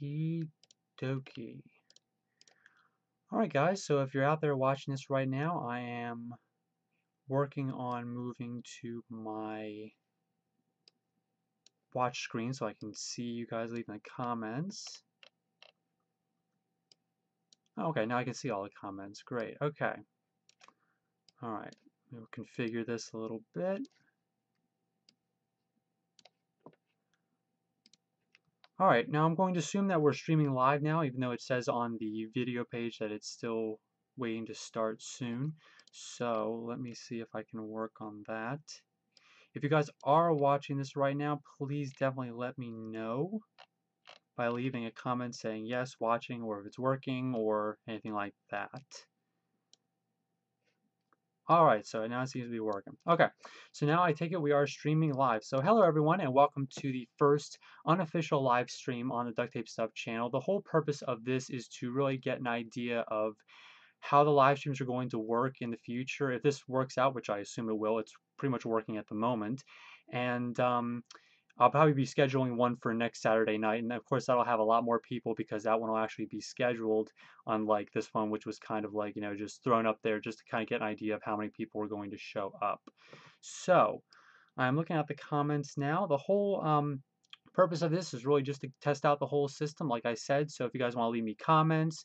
Okie dokie. Alright guys, so if you're out there watching this right now, I am working on moving to my watch screen so I can see you guys leaving the comments. Okay, now I can see all the comments. Great. Okay. Alright, we'll configure this a little bit. Alright, now I'm going to assume that we're streaming live now, even though it says on the video page that it's still waiting to start soon. So let me see if I can work on that. If you guys are watching this right now, please definitely let me know by leaving a comment saying yes, watching, or if it's working, or anything like that. Alright, so now it seems to be working. Okay, so now I take it we are streaming live. So hello everyone and welcome to the first unofficial live stream on the Duct Tape Stuff channel. The whole purpose of this is to really get an idea of how the live streams are going to work in the future. If this works out, which I assume it will, it's pretty much working at the moment. And I'll probably be scheduling one for next Saturday night, and of course that'll have a lot more people because that one will actually be scheduled, unlike this one, which was kind of like, just thrown up there just to kind of get an idea of how many people are going to show up. So I'm looking at the comments now. The whole purpose of this is really just to test out the whole system, like I said. So if you guys want to leave me comments,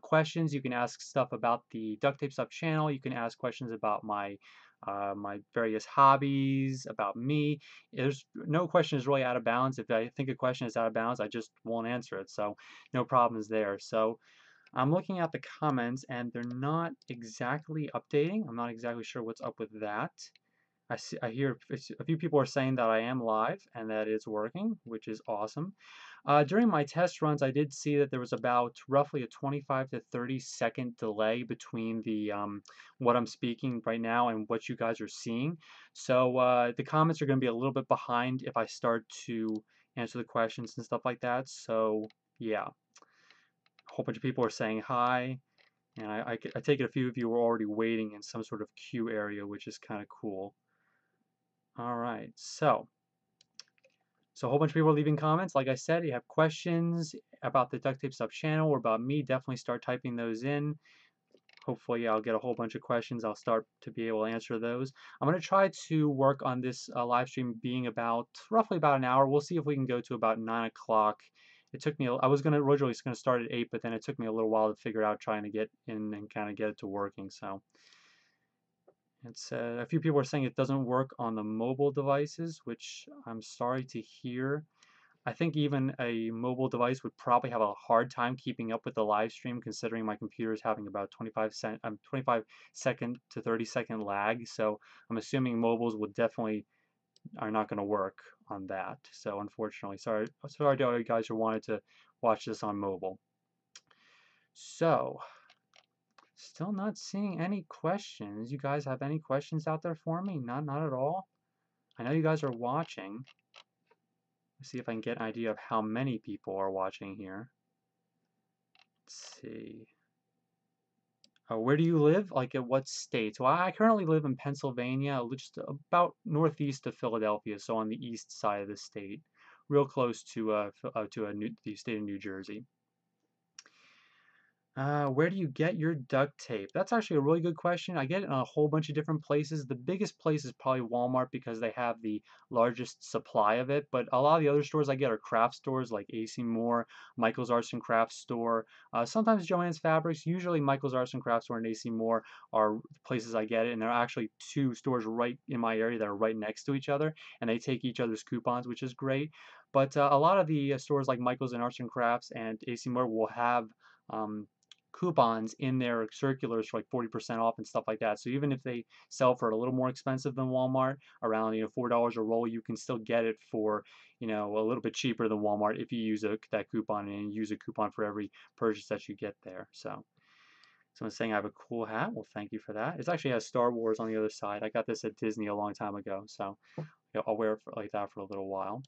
questions, you can ask stuff about the Duct Tape Stuff channel. You can ask questions about my various hobbies, about me. There's no question is really out of bounds. If I think a question is out of bounds, I just won't answer it. So no problems there. So I'm looking at the comments and they're not exactly updating. I'm not exactly sure what's up with that. I hear a few people are saying that I am live and that it's working, which is awesome. During my test runs, I did see that there was about roughly a 25 to 30-second delay between the what I'm speaking right now and what you guys are seeing. So the comments are going to be a little bit behind if I start to answer the questions and stuff like that. So yeah, a whole bunch of people are saying hi. And I take it a few of you were already waiting in some sort of queue area, which is kind of cool. All right, so a whole bunch of people are leaving comments. Like I said, you have questions about the Duct Tape Stuff channel or about me, definitely start typing those in. Hopefully I'll get a whole bunch of questions. I'll start to be able to answer those. I'm going to try to work on this live stream being roughly about an hour. We'll see if we can go to about 9 o'clock. It took me, I was originally going to start at 8, but then it took me a little while to figure out trying to get in and kind of get it to working. So it's a few people are saying it doesn't work on the mobile devices, which I'm sorry to hear. I think even a mobile device would probably have a hard time keeping up with the live stream, considering my computer is having about 25 second to 30-second lag. So I'm assuming mobiles would definitely are not going to work on that. So unfortunately, sorry to all you guys who wanted to watch this on mobile. So still not seeing any questions. You guys have any questions out there for me? Not at all. I know you guys are watching. Let's see if I can get an idea of how many people are watching here. Let's see. Where do you live? Like at what state? Well, I currently live in Pennsylvania, just about northeast of Philadelphia, so on the east side of the state, real close to the state of New Jersey. Where do you get your duct tape? That's actually a really good question. I get it in a whole bunch of different places. The biggest place is probably Walmart because they have the largest supply of it. But a lot of the other stores I get are craft stores like AC Moore, Michael's Arts and Crafts Store, sometimes Joann's Fabrics. Usually Michael's Arts and Crafts Store and AC Moore are places I get it. And there are actually two stores right in my area that are right next to each other. And they take each other's coupons, which is great. But a lot of the stores like Michael's and Arts and Crafts and AC Moore will have coupons in their circulars for like 40% off and stuff like that. So even if they sell for a little more expensive than Walmart, around $4 a roll, you can still get it for a little bit cheaper than Walmart if you use that coupon and use a coupon for every purchase that you get there. So someone's saying I have a cool hat. Well, thank you for that. It actually has Star Wars on the other side. I got this at Disney a long time ago, so I'll wear it like that for a little while.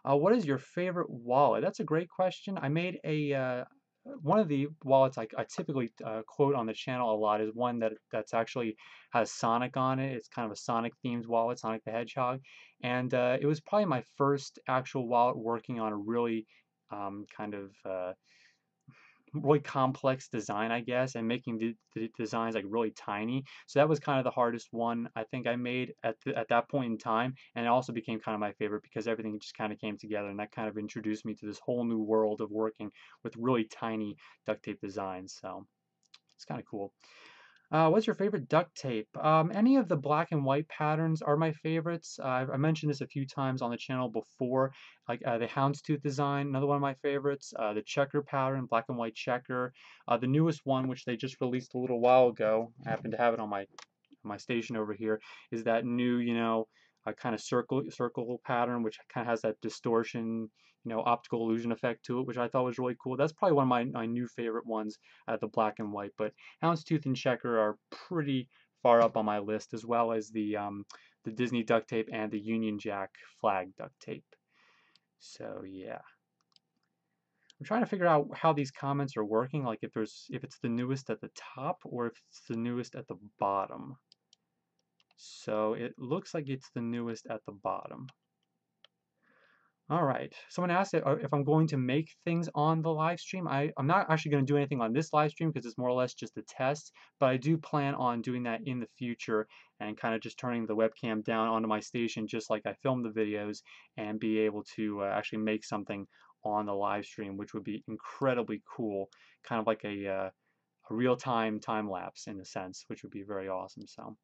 What is your favorite wallet? That's a great question. I made one of the wallets I typically quote on the channel a lot is one that's actually has Sonic on it. It's kind of a Sonic themed wallet, Sonic the Hedgehog, and it was probably my first actual wallet working on a really kind of really complex design, I guess, and making the designs like really tiny. So that was kind of the hardest one I think I made at that point in time, and it also became kind of my favorite because everything just kind of came together, and that kind of introduced me to this whole new world of working with really tiny duct tape designs. So it's kind of cool. What's your favorite duct tape? Any of the black and white patterns are my favorites. I mentioned this a few times on the channel before, like the houndstooth design, another one of my favorites. The checker pattern, black and white checker. The newest one, which they just released a little while ago, I happen to have it on my station over here, is that new, kind of circle pattern, which kind of has that distortion, optical illusion effect to it, which I thought was really cool. That's probably one of my new favorite ones out of the black and white. But houndstooth and checker are pretty far up on my list, as well as the Disney duct tape and the Union Jack flag duct tape. So yeah. I'm trying to figure out how these comments are working, like if it's the newest at the top or if it's the newest at the bottom. So it looks like it's the newest at the bottom. All right. Someone asked if I'm going to make things on the live stream. I'm not actually going to do anything on this live stream because it's more or less just a test, but I do plan on doing that in the future and kind of just turning the webcam down onto my station just like I filmed the videos and be able to actually make something on the live stream, which would be incredibly cool, kind of like a real-time time lapse in a sense, which would be very awesome. So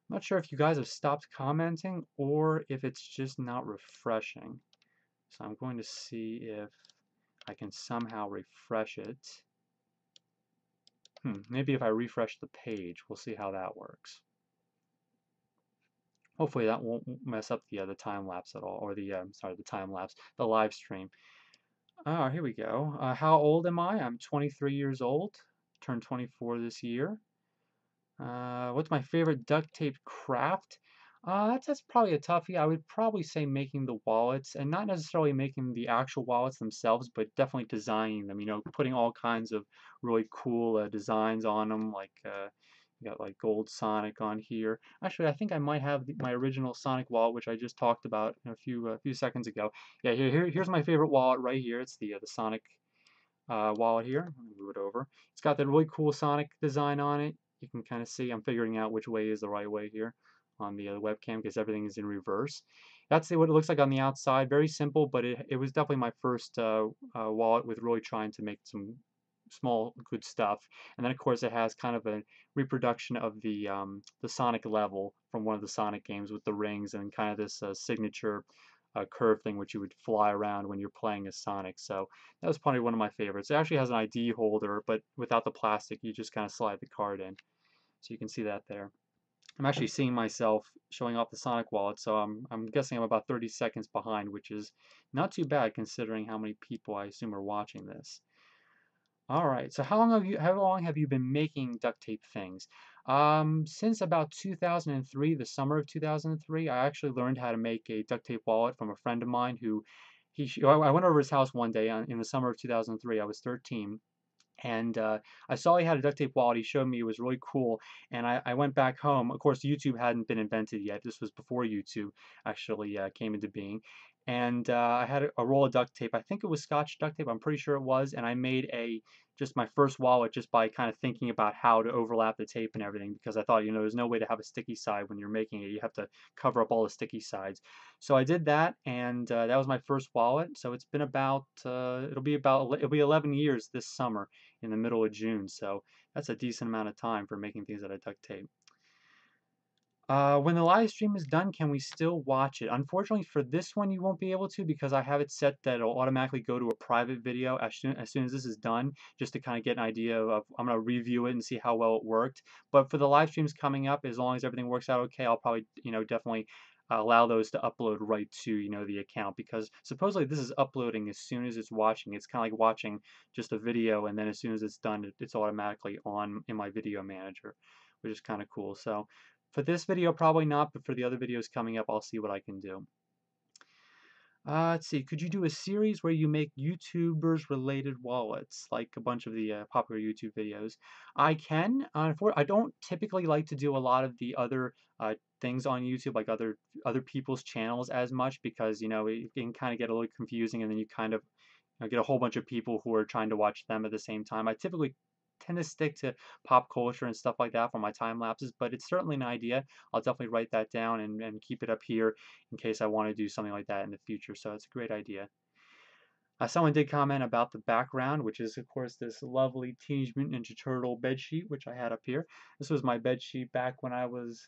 I'm not sure if you guys have stopped commenting or if it's just not refreshing. So I'm going to see if I can somehow refresh it. Maybe if I refresh the page, we'll see how that works. Hopefully that won't mess up the time lapse at all, or the the live stream. Here we go. How old am I? I'm 23 years old. Turned 24 this year. What's my favorite duct tape craft? That's probably a toughie. I would probably say making the wallets, and not necessarily making the actual wallets themselves, but definitely designing them. Putting all kinds of really cool designs on them, like you got like gold Sonic on here. Actually, I think I might have my original Sonic wallet, which I just talked about a few seconds ago. Yeah, here's my favorite wallet right here. It's the Sonic wallet here. Let me move it over. It's got that really cool Sonic design on it. You can kind of see I'm figuring out which way is the right way here on the webcam because everything is in reverse. That's what it looks like on the outside. Very simple, but it was definitely my first wallet with really trying to make some small good stuff. And then of course it has kind of a reproduction of the Sonic level from one of the Sonic games with the rings and kind of this signature curve thing which you would fly around when you're playing as Sonic. So that was probably one of my favorites. It actually has an ID holder, but without the plastic, you just kind of slide the card in. So you can see that there. I'm actually seeing myself showing off the Sonic wallet, so I'm guessing I'm about 30 seconds behind, which is not too bad considering how many people I assume are watching this. All right, so how long have you been making duct tape things? Since about 2003, the summer of 2003, I actually learned how to make a duct tape wallet from a friend of mine who I went over his house one day in the summer of 2003. I was 13. And I saw he had a duct tape wallet. He showed me it was really cool. And I went back home. Of course, YouTube hadn't been invented yet. This was before YouTube actually came into being. And I had a roll of duct tape. I think it was Scotch duct tape. I'm pretty sure it was. And I made just my first wallet just by kind of thinking about how to overlap the tape and everything because I thought, there's no way to have a sticky side when you're making it. You have to cover up all the sticky sides. So I did that, and that was my first wallet. So it's been about it'll be 11 years this summer in the middle of June. So that's a decent amount of time for making things out of duct tape. When the live stream is done, can we still watch it? Unfortunately for this one, you won't be able to because I have it set that it'll automatically go to a private video as soon as this is done, just to kind of get an idea of, I'm going to review it and see how well it worked. But for the live streams coming up, as long as everything works out okay, I'll probably, definitely allow those to upload right to, the account because supposedly this is uploading as soon as it's watching. It's kind of like watching just a video and then as soon as it's done, it's automatically on in my video manager, which is kind of cool. So for this video, probably not, but for the other videos coming up, I'll see what I can do. Let's see, could you do a series where you make YouTubers related wallets, like a bunch of the popular YouTube videos? I can. I don't typically like to do a lot of the other things on YouTube, like other people's channels as much, because it can kind of get a little confusing, and then you kind of get a whole bunch of people who are trying to watch them at the same time. I typically tend to stick to pop culture and stuff like that for my time lapses, but it's certainly an idea. I'll definitely write that down and keep it up here in case I want to do something like that in the future. So it's a great idea. Someone did comment about the background, which is, of course, this lovely Teenage Mutant Ninja Turtle bedsheet, which I had up here. This was my bedsheet back when I was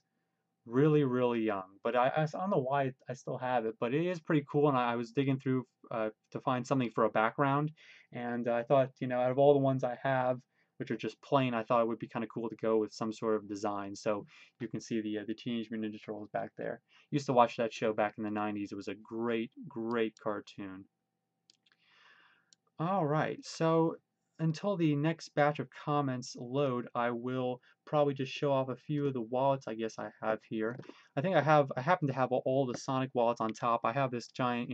really, really young, but I don't know why I still have it, but it is pretty cool, and I was digging through to find something for a background, and I thought, out of all the ones I have, which are just plain, I thought it would be kind of cool to go with some sort of design. So you can see the Teenage Mutant Ninja Turtles back there. Used to watch that show back in the 90s. It was a great, great cartoon. All right, so until the next batch of comments load, I will probably just show off a few of the wallets I guess I have here. I happen to have all the Sonic wallets on top. I have this giant,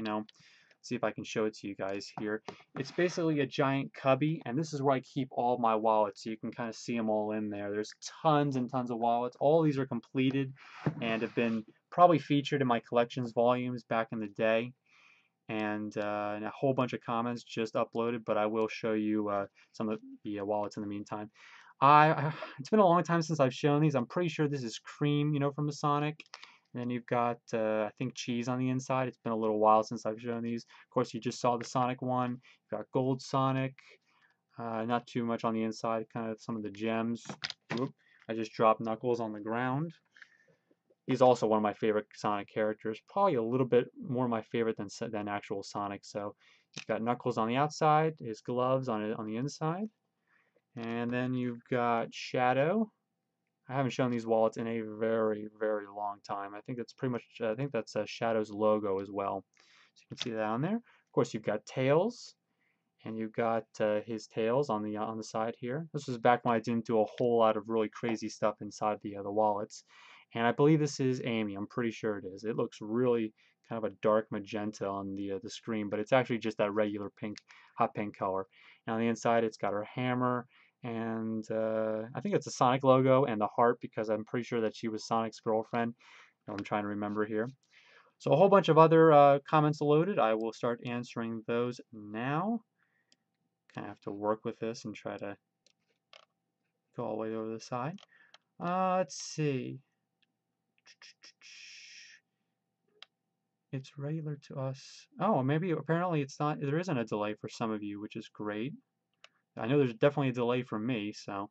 see if I can show it to you guys here. It's basically a giant cubby, and this is where I keep all my wallets, so you can kind of see them all in there. There's tons and tons of wallets. All these are completed and have been probably featured in my collections volumes back in the day. And a whole bunch of comments just uploaded, but I will show you some of the wallets in the meantime. It's been a long time since I've shown these. I'm pretty sure this is Cream, from the Sonic. And then you've got, I think, Cheese on the inside. It's been a little while since I've shown these. Of course, you just saw the Sonic one. You've got Gold Sonic. Not too much on the inside, kind of some of the gems. Whoop, I just dropped Knuckles on the ground. He's also one of my favorite Sonic characters. Probably a little bit more my favorite than actual Sonic. So you've got Knuckles on the outside, his gloves on the inside, and then you've got Shadow. I haven't shown these wallets in a very, very long time. I think that's pretty much. I think that's Shadow's logo as well. So you can see that on there. Of course, you've got Tails, and you've got his tails on the side here. This was back when I didn't do a whole lot of really crazy stuff inside the wallets. And I believe this is Amy. I'm pretty sure it is. It looks really kind of a dark magenta on the screen, but it's actually just that regular pink, hot pink color. And on the inside, it's got her hammer, and I think it's a Sonic logo and the heart, because I'm pretty sure that she was Sonic's girlfriend. I'm trying to remember here. So a whole bunch of other comments loaded. I will start answering those now. Kind of have to work with this and try to go all the way over the side. Let's see. It's regular to us. Oh, maybe apparently it's not. There isn't a delay for some of you, which is great. I know there's definitely a delay for me. So,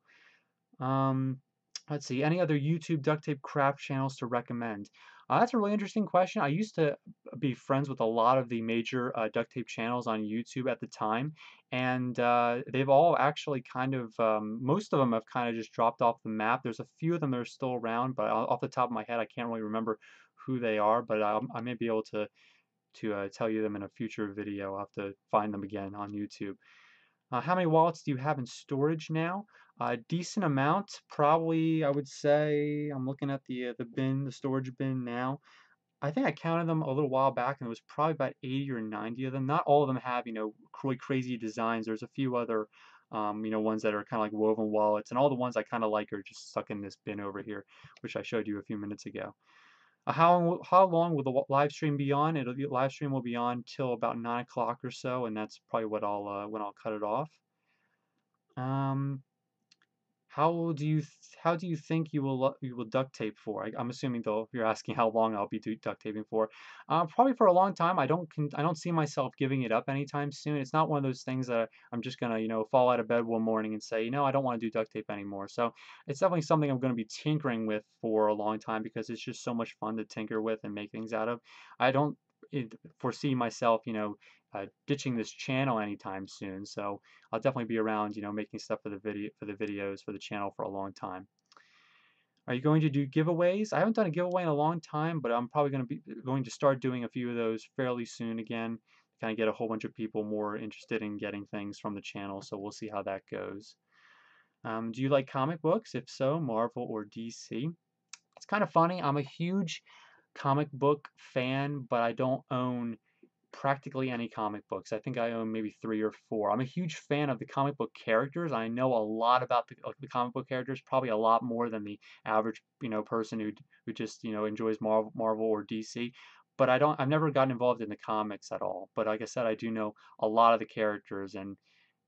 let's see. Any other YouTube duct tape craft channels to recommend? That's a really interesting question. I used to be friends with a lot of the major duct tape channels on YouTube at the time, and they've all actually kind of, most of them have kind of just dropped off the map. There's a few of them that are still around, but off the top of my head, I can't really remember who they are, but I may be able to tell you them in a future video. I'll have to find them again on YouTube. How many wallets do you have in storage now? A decent amount, probably. I would say I'm looking at the storage bin now. I think I counted them a little while back, and it was probably about 80 or 90 of them. Not all of them have, really crazy designs. There's a few other, ones that are kind of like woven wallets, and all the ones I kind of like are just stuck in this bin over here, which I showed you a few minutes ago. How long will the live stream be on? The live stream will be on till about 9 o'clock or so, and that's probably what when I'll cut it off. How do you think you will duct tape for? I'm assuming though you're asking how long I'll be duct taping for. Probably for a long time. I don't see myself giving it up anytime soon. It's not one of those things that I'm just gonna fall out of bed one morning and say I don't want to do duct tape anymore. So it's definitely something I'm gonna be tinkering with for a long time, because it's just so much fun to tinker with and make things out of. I don't foresee myself ditching this channel anytime soon, so I'll definitely be around, making stuff for the videos for the channel for a long time. Are you going to do giveaways? I haven't done a giveaway in a long time, but I'm probably going to start doing a few of those fairly soon again. Kind of get a whole bunch of people more interested in getting things from the channel, so we'll see how that goes. Do you like comic books? If so, Marvel or DC? It's kind of funny. I'm a huge comic book fan, but I don't own practically any comic books. I think I own maybe 3 or 4. I'm a huge fan of the comic book characters. I know a lot about the comic book characters, probably a lot more than the average, person who just, enjoys Marvel or DC. But I've never gotten involved in the comics at all. But like I said, I do know a lot of the characters and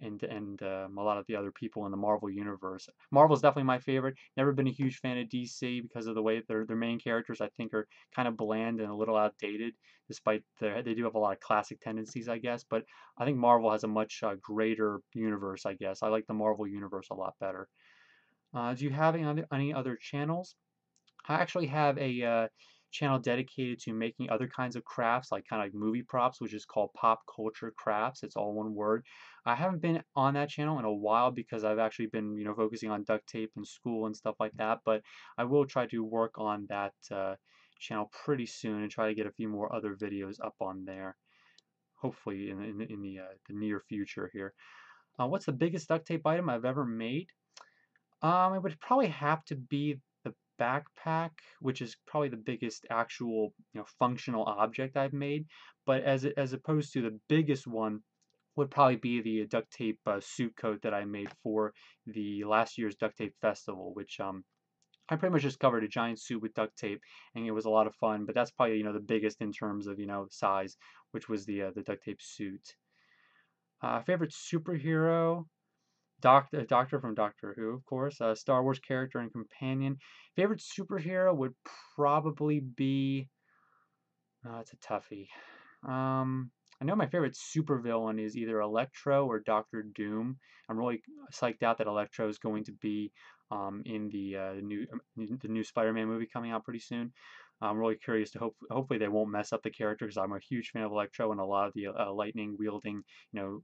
a lot of the other people in the Marvel universe. Marvel's definitely my favorite. Never been a huge fan of DC because of the way their main characters I think are kind of bland and a little outdated, despite they do have a lot of classic tendencies, I guess. But I think Marvel has a much greater universe, I guess. I like the Marvel universe a lot better. Do you have any other channels? I actually have a channel dedicated to making other kinds of crafts, like kind of like movie props, which is called Pop Culture Crafts. It's all one word. I haven't been on that channel in a while because I've actually been, focusing on duct tape and school and stuff like that. But I will try to work on that channel pretty soon and try to get a few more other videos up on there. Hopefully in the near future here. What's the biggest duct tape item I've ever made? It would probably have to be the backpack, which is probably the biggest actual, functional object I've made. But as opposed to the biggest one, would probably be the duct tape suit coat that I made for the last year's Duct Tape Festival, which I pretty much just covered a giant suit with duct tape, and it was a lot of fun. But that's probably the biggest in terms of size, which was the duct tape suit. Favorite superhero? Doctor from Doctor Who, of course. Star Wars character and companion. Favorite superhero would probably be. It's a toughie. I know my favorite supervillain is either Electro or Doctor Doom. I'm really psyched out that Electro is going to be in the new Spider-Man movie coming out pretty soon. I'm really curious to hopefully they won't mess up the character because I'm a huge fan of Electro and a lot of the lightning wielding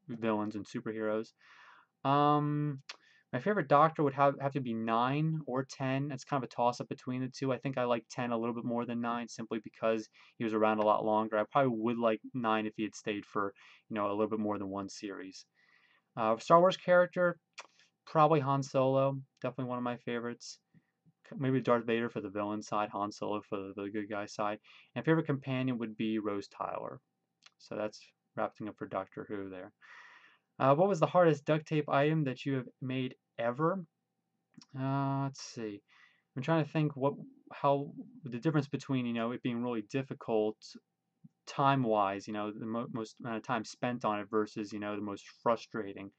villains and superheroes. Um, my favorite Doctor would have to be 9 or 10. It's kind of a toss-up between the two. I think I like 10 a little bit more than 9 simply because he was around a lot longer. I probably would like 9 if he had stayed for, a little bit more than one series. Star Wars character, probably Han Solo. Definitely one of my favorites. Maybe Darth Vader for the villain side, Han Solo for the good guy side. And favorite companion would be Rose Tyler. So that's wrapping up for Doctor Who there. What was the hardest duct tape item that you have made ever? Let's see. I'm trying to think how the difference between it being really difficult time-wise, the most amount of time spent on it versus the most frustrating.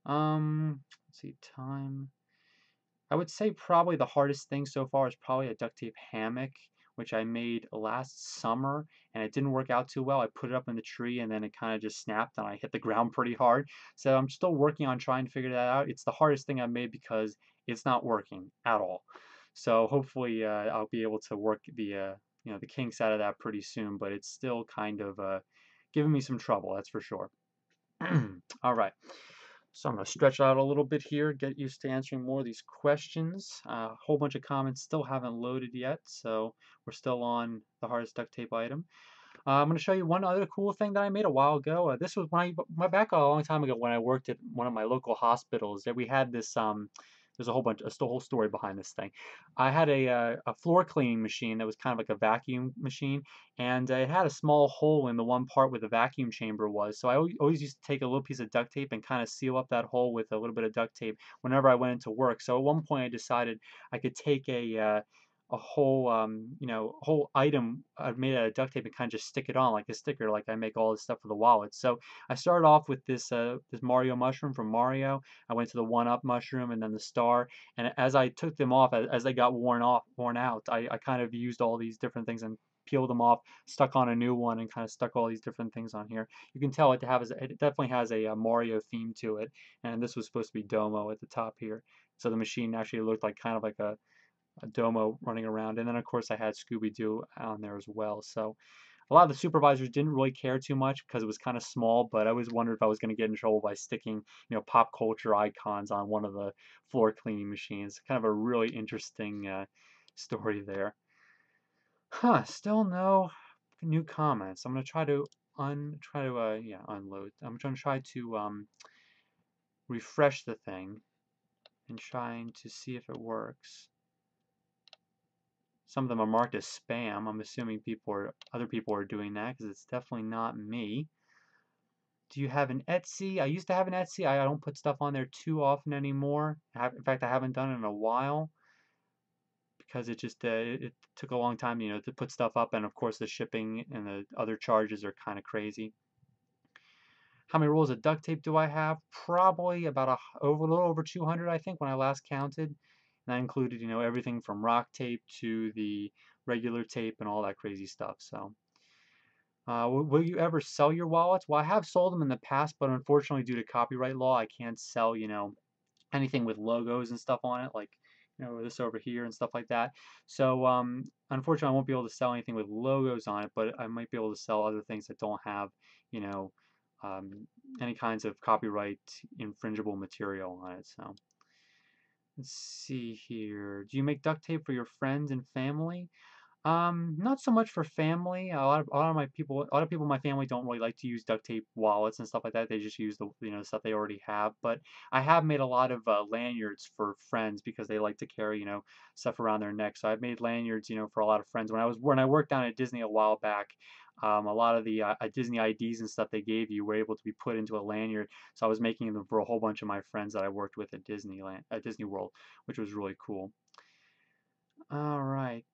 Let's see, time. I would say probably the hardest thing so far is probably a duct tape hammock, which I made last summer, and it didn't work out too well. I put it up in the tree, and then it kind of just snapped, and I hit the ground pretty hard. So I'm still working on trying to figure that out. It's the hardest thing I've made because it's not working at all. So hopefully I'll be able to work the kinks out of that pretty soon, but it's still kind of giving me some trouble, that's for sure. All right. So I'm going to stretch out a little bit here, get used to answering more of these questions. A whole bunch of comments still haven't loaded yet, so we're still on the hardest duct tape item. I'm going to show you one other cool thing that I made a while ago. This was back a long time ago when I worked at one of my local hospitals. That we had this there's a whole story behind this thing. I had a floor cleaning machine that was kind of like a vacuum machine, and it had a small hole in the one part where the vacuum chamber was. So I always used to take a little piece of duct tape and kind of seal up that hole with a little bit of duct tape whenever I went into work. So at one point I decided I could take a whole item I've made out of duct tape and kind of just stick it on like a sticker, like I make all this stuff for the wallets. So I started off with this Mario mushroom from Mario. I went to the 1-Up mushroom and then the star. And as I took them off, as they got worn out, I kind of used all these different things and peeled them off, stuck on a new one, and kind of stuck all these different things on here. You can tell it definitely has a Mario theme to it. And this was supposed to be Domo at the top here. So the machine actually looked like kind of like a Domo running around, and then of course I had Scooby-Doo on there as well. So a lot of the supervisors didn't really care too much because it was kind of small, but I always wondered if I was going to get in trouble by sticking pop culture icons on one of the floor cleaning machines. Kind of a really interesting story there. Still no new comments. I'm going to try to unload. I'm going to try to refresh the thing and trying to see if it works. Some of them are marked as spam. I'm assuming other people are doing that because it's definitely not me. Do you have an Etsy? I used to have an Etsy. I don't put stuff on there too often anymore. In fact, I haven't done it in a while because it took a long time, to put stuff up, and of course the shipping and the other charges are kind of crazy. How many rolls of duct tape do I have? Probably about a little over 200, I think, when I last counted. And that included, everything from rock tape to the regular tape and all that crazy stuff. So, will you ever sell your wallets? Well, I have sold them in the past, but unfortunately, due to copyright law, I can't sell, anything with logos and stuff on it, like this over here and stuff like that. So unfortunately, I won't be able to sell anything with logos on it, but I might be able to sell other things that don't have you know any kinds of copyright infringible material on it. So let's see here. Do you make duct tape for your friends and family? Not so much for family. A lot of people in my family don't really like to use duct tape wallets and stuff like that. They just use the stuff they already have. But I have made a lot of lanyards for friends because they like to carry stuff around their neck. So I've made lanyards for a lot of friends. When I worked down at Disney a while back, a lot of the Disney IDs and stuff they gave you were able to be put into a lanyard. So I was making them for a whole bunch of my friends that I worked with at Disney World, which was really cool. All right.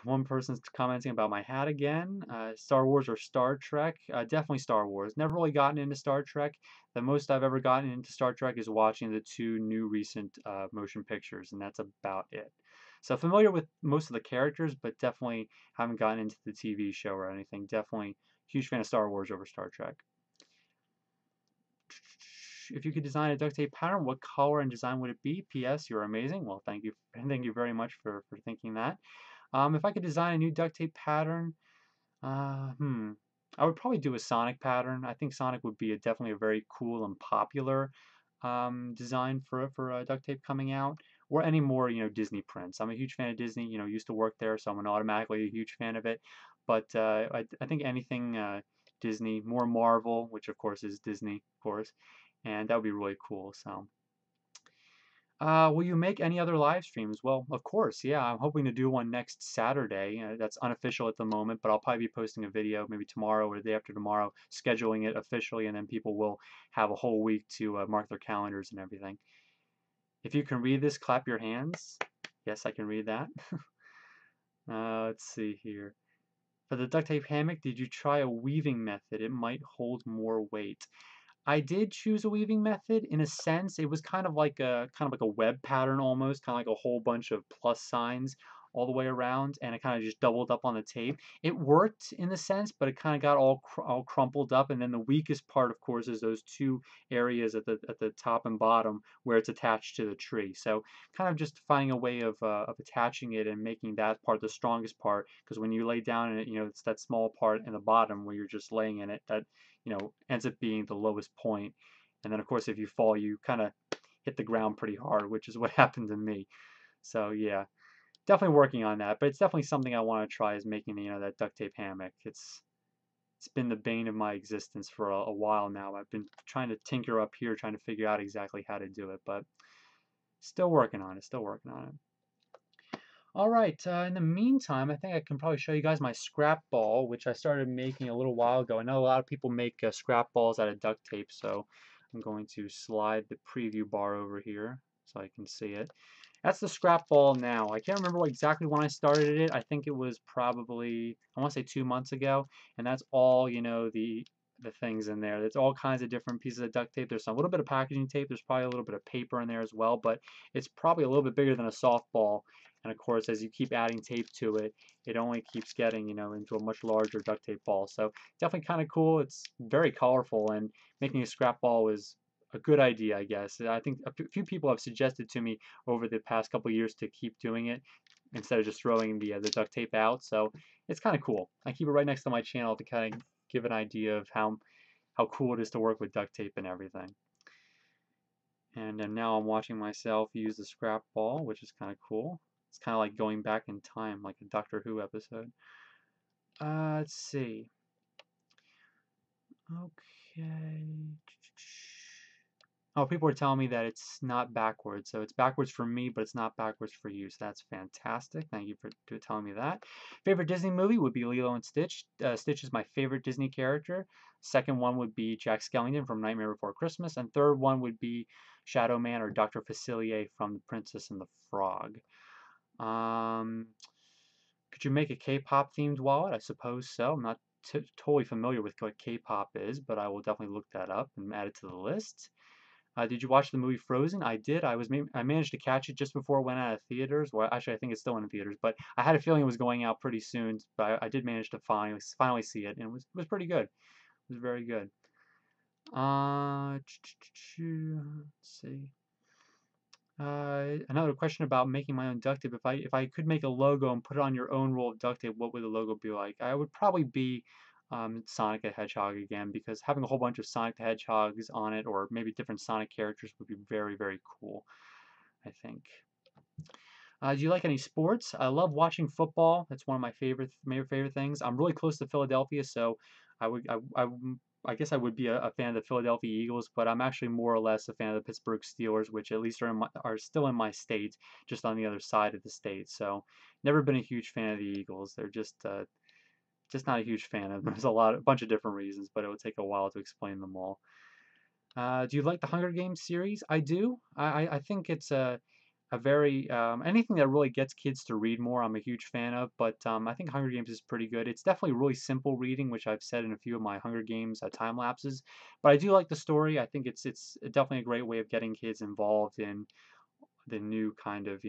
One person's commenting about my hat again. Star Wars or Star Trek? Definitely Star Wars. Never really gotten into Star Trek. The most I've ever gotten into Star Trek is watching the two new recent motion pictures, and that's about it. So familiar with most of the characters, but definitely haven't gotten into the TV show or anything. Definitely huge fan of Star Wars over Star Trek. If you could design a duct tape pattern, what color and design would it be? P.S. You're amazing. Well, thank you very much for thinking that. If I could design a new duct tape pattern, I would probably do a Sonic pattern. I think Sonic would be definitely a very cool and popular design for duct tape coming out, or any more Disney prints. I'm a huge fan of Disney. Used to work there, so I'm automatically a huge fan of it. But I think anything Disney, more Marvel, which of course is Disney, of course, and that would be really cool. So. Will you make any other live streams? Well, of course, yeah. I'm hoping to do one next Saturday. That's unofficial at the moment, but I'll probably be posting a video maybe tomorrow or the day after tomorrow, scheduling it officially, and then people will have a whole week to mark their calendars and everything. If you can read this, clap your hands. Yes, I can read that. Let's see here. For the duct tape hammock, did you try a weaving method? It might hold more weight. I did choose a weaving method in a sense. It was kind of like a web pattern almost, kind of like a whole bunch of plus signs all the way around, and it kind of just doubled up on the tape. It worked in the sense, but it kind of got all crumpled up. And then the weakest part, of course, is those two areas at the top and bottom where it's attached to the tree. So kind of just finding a way of attaching it and making that part the strongest part. Because when you lay down in it, it's that small part in the bottom where you're just laying in it that ends up being the lowest point. And then, of course, if you fall, you kind of hit the ground pretty hard, which is what happened to me. So, yeah, definitely working on that. But it's definitely something I want to try is making, that duct tape hammock. It's been the bane of my existence for a while now. I've been trying to tinker up here, trying to figure out exactly how to do it. But still working on it, All right, in the meantime, I think I can probably show you guys my scrap ball, which I started making a little while ago. I know a lot of people make scrap balls out of duct tape, so I'm going to slide the preview bar over here so I can see it. That's the scrap ball now. I can't remember exactly when I started it. I think it was probably, I want to say 2 months ago, and that's all, the things in there. There's all kinds of different pieces of duct tape. There's a little bit of packaging tape. There's probably a little bit of paper in there as well, but it's probably a little bit bigger than a softball. And of course, as you keep adding tape to it, it only keeps getting, into a much larger duct tape ball. So definitely kind of cool. It's very colorful, and making a scrap ball is a good idea, I guess. I think a few people have suggested to me over the past couple of years to keep doing it instead of just throwing the duct tape out. So it's kind of cool. I keep it right next to my channel to kind of give an idea of how cool it is to work with duct tape and everything. And now I'm watching myself use the scrap ball, which is kind of cool. It's kind of like going back in time, like a Doctor Who episode. Let's see. Okay. Oh, people are telling me that it's not backwards. So it's backwards for me, but it's not backwards for you. So that's fantastic. Thank you for telling me that. Favorite Disney movie would be Lilo and Stitch. Stitch is my favorite Disney character. Second one would be Jack Skellington from Nightmare Before Christmas. And third one would be Shadow Man or Dr. Facilier from The Princess and the Frog. Um, could you make a K-pop themed wallet? I suppose so. I'm not totally familiar with what K-pop is, but I will definitely look that up and add it to the list. Did you watch the movie Frozen? I did. I managed to catch it just before it went out of theaters. Well, actually, I think it's still in theaters, but I had a feeling it was going out pretty soon. But I did manage to finally see it, and it was pretty good. It was very good. Let's see. Another question about making my own duct tape. If I could make a logo and put it on your own roll of duct tape, what would the logo be like? I would probably be Sonic the Hedgehog again, because having a whole bunch of Sonic the Hedgehogs on it, or maybe different Sonic characters, would be very, very cool, I think. Do you like any sports? I love watching football. That's one of my favorite things. I'm really close to Philadelphia, so I guess I would be a fan of the Philadelphia Eagles, but I'm actually more or less a fan of the Pittsburgh Steelers, which at least are still in my state, just on the other side of the state. So never been a huge fan of the Eagles. They're just not a huge fan of them. There's a bunch of different reasons, but it would take a while to explain them all. Do you like the Hunger Games series? I do. I think it's a very anything that really gets kids to read more. I'm a huge fan of, but I think Hunger Games is pretty good. It's definitely really simple reading, which I've said in a few of my Hunger Games time lapses. But I do like the story. I think it's definitely a great way of getting kids involved in the new kind of,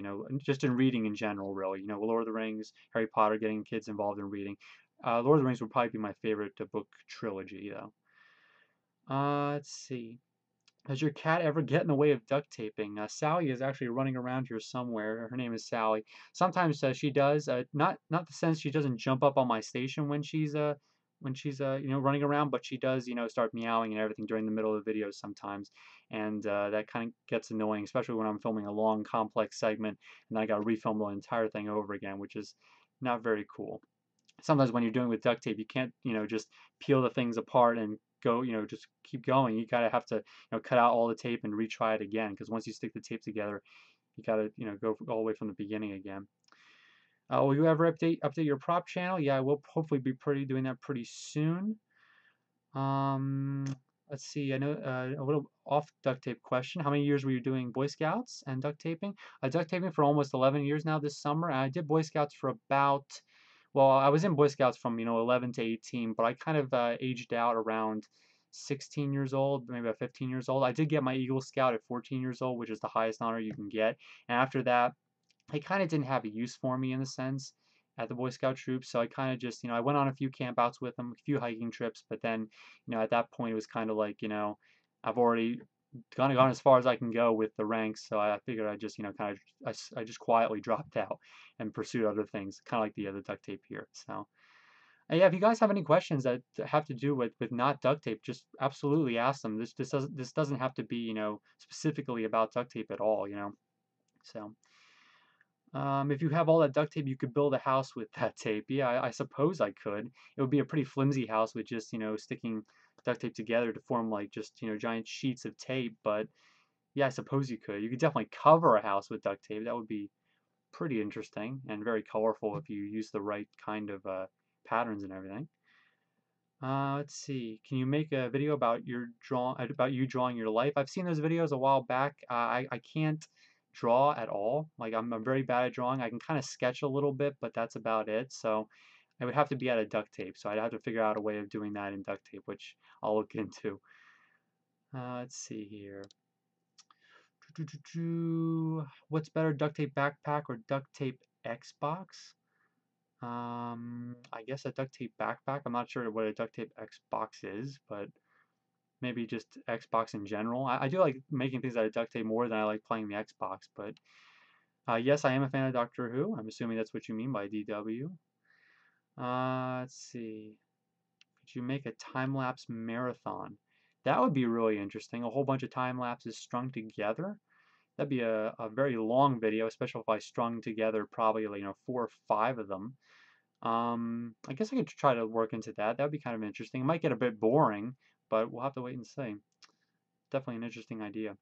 just in reading in general, really. Lord of the Rings, Harry Potter, getting kids involved in reading. Lord of the Rings would probably be my favorite book trilogy, though. Let's see. Does your cat ever get in the way of duct taping? Sally is actually running around here somewhere. Her name is Sally. Sometimes she does. Not the sense she doesn't jump up on my station when she's running around, but she does start meowing and everything during the middle of the videos sometimes, and that kind of gets annoying, especially when I'm filming a long complex segment and then I got to refilm the entire thing over again, which is not very cool. Sometimes when you're doing with duct tape, you can't, just peel the things apart and go, just keep going. You gotta have to, cut out all the tape and retry it again, because once you stick the tape together, you gotta, go all the way from the beginning again. Will you ever update your prop channel? Yeah, I will hopefully be doing that pretty soon. Um, let's see. I know a little off duct tape question. How many years were you doing Boy Scouts and duct taping? Duct taping for almost 11 years now this summer. And I did Boy Scouts for about, well, I was in Boy Scouts from 11 to 18, but I kind of aged out around 16 years old, maybe about 15 years old. I did get my Eagle Scout at 14 years old, which is the highest honor you can get. And after that, it kind of didn't have a use for me in a sense at the Boy Scout troop. So I kind of just, I went on a few campouts with them, a few hiking trips, but then, at that point it was kind of like, I've already gone as far as I can go with the ranks. So I figured I just, kind of, I just quietly dropped out and pursued other things, kind of like the duct tape here. So. Yeah, if you guys have any questions that have to do with not duct tape, just absolutely ask them. This doesn't have to be, specifically about duct tape at all, So, if you have all that duct tape, you could build a house with that tape. Yeah, I suppose I could. It would be a pretty flimsy house with just, sticking duct tape together to form like just, giant sheets of tape. But yeah, I suppose you could. You could definitely cover a house with duct tape. That would be pretty interesting and very colorful if you use the right kind of patterns and everything. Let's see. Can you make a video about you drawing your life? I've seen those videos a while back. I can't draw at all. Like I'm very bad at drawing. I can kind of sketch a little bit, but that's about it. So it would have to be out of duct tape. So I'd have to figure out a way of doing that in duct tape, which I'll look into. Let's see here. What's better, duct tape backpack or duct tape Xbox? I guess a duct tape backpack. I'm not sure what a duct tape Xbox is, but maybe just Xbox in general. I do like making things out of duct tape more than I like playing the Xbox, but yes, I am a fan of Doctor Who. I'm assuming that's what you mean by DW. Let's see. Could you make a time-lapse marathon? That would be really interesting. A whole bunch of time lapses strung together. That'd be a very long video, especially if I strung together probably 4 or 5 of them. I guess I could try to work into that. That'd be kind of interesting. It might get a bit boring, but we'll have to wait and see. definitely an interesting idea.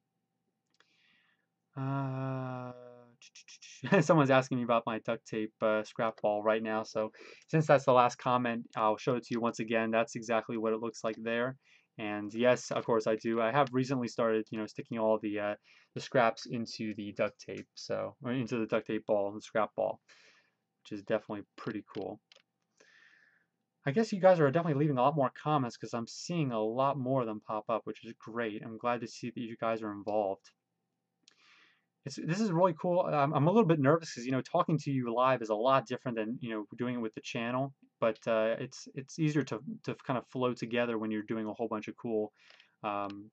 Someone's asking me about my duct tape scrap ball right now. So since that's the last comment, I'll show it to you once again. That's exactly what it looks like there. And yes, of course I do. I have recently started, sticking all the scraps into the duct tape, or into the duct tape ball, the scrap ball, which is definitely pretty cool. I guess you guys are definitely leaving a lot more comments because I'm seeing a lot more of them pop up, which is great. I'm glad to see that you guys are involved. This is really cool. I'm a little bit nervous because talking to you live is a lot different than doing it with the channel. But it's easier to kind of flow together when you're doing a whole bunch of cool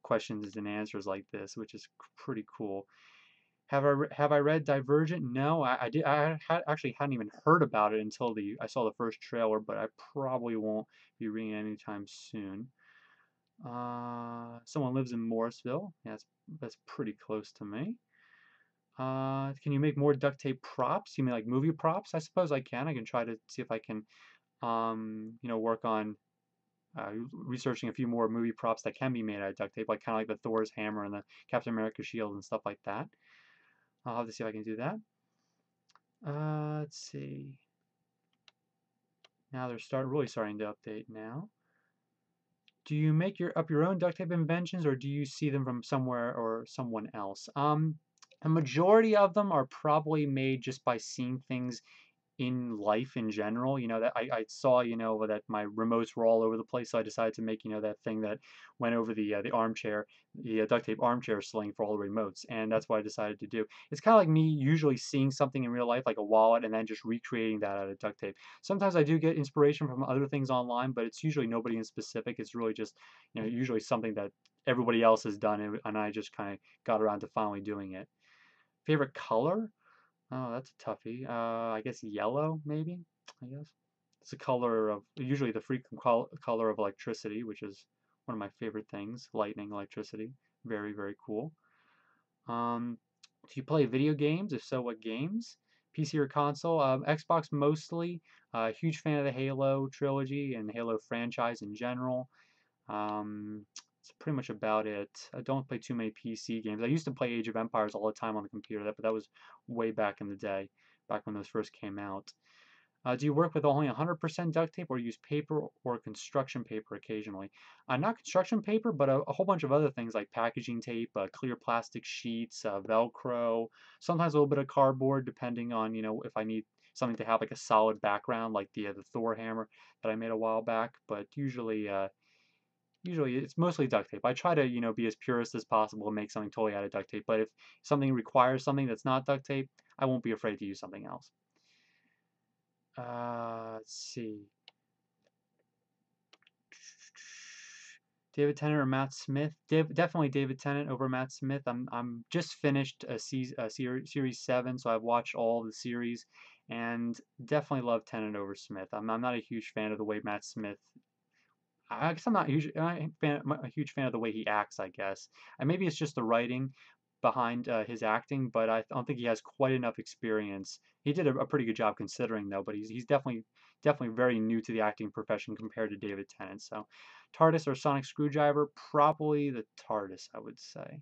questions and answers like this, which is pretty cool. Have I read Divergent? No, I did. Actually hadn't even heard about it until I saw the first trailer, but I probably won't be reading it anytime soon. Someone lives in Morrisville. Yeah, that's pretty close to me. Can you make more duct tape props? You mean like movie props? I suppose I can. I can try to see if I can, work on researching a few more movie props that can be made out of duct tape, like kind of like the Thor's hammer and the Captain America shield and stuff like that. I'll have to see if I can do that. Let's see. Now they're really starting to update now. Do you make up your own duct tape inventions, or do you see them from somewhere or someone else? A majority of them are probably made just by seeing things in life in general. That I saw, that my remotes were all over the place, so I decided to make, that thing that went over the armchair, the duct tape armchair sling for all the remotes, and that's what I decided to do. It's kind of like me usually seeing something in real life, like a wallet, and then just recreating that out of duct tape. Sometimes I do get inspiration from other things online, but it's usually nobody in specific. It's really just, usually something that everybody else has done, and I just kind of got around to finally doing it. Favorite color? Oh, that's a toughie. I guess yellow, maybe. I guess it's the color of usually the frequent color of electricity, which is one of my favorite things. Lightning, electricity, very very cool. Do you play video games? If so, what games? PC or console? Xbox mostly. Huge fan of the Halo trilogy and the Halo franchise in general. That's pretty much about it. I don't play too many PC games. I used to play Age of Empires all the time on the computer, but that was way back in the day, back when those first came out. Do you work with only 100% duct tape or use paper or construction paper occasionally? Not construction paper, but a whole bunch of other things like packaging tape, clear plastic sheets, Velcro, sometimes a little bit of cardboard, depending on, if I need something to have like a solid background, like the Thor hammer that I made a while back. But usually it's mostly duct tape. I try to, be as purist as possible and make something totally out of duct tape. But if something requires something that's not duct tape, I won't be afraid to use something else. Let's see. David Tennant or Matt Smith? Definitely David Tennant over Matt Smith. I'm just finished series 7, so I've watched all the series, and definitely love Tennant over Smith. I'm not a huge fan of the way Matt Smith. I guess I'm not a huge fan of the way he acts, I guess. And maybe it's just the writing behind his acting, but I don't think he has quite enough experience. He did a pretty good job considering, though, but he's definitely very new to the acting profession compared to David Tennant. So, TARDIS or sonic screwdriver? Probably the TARDIS, I would say.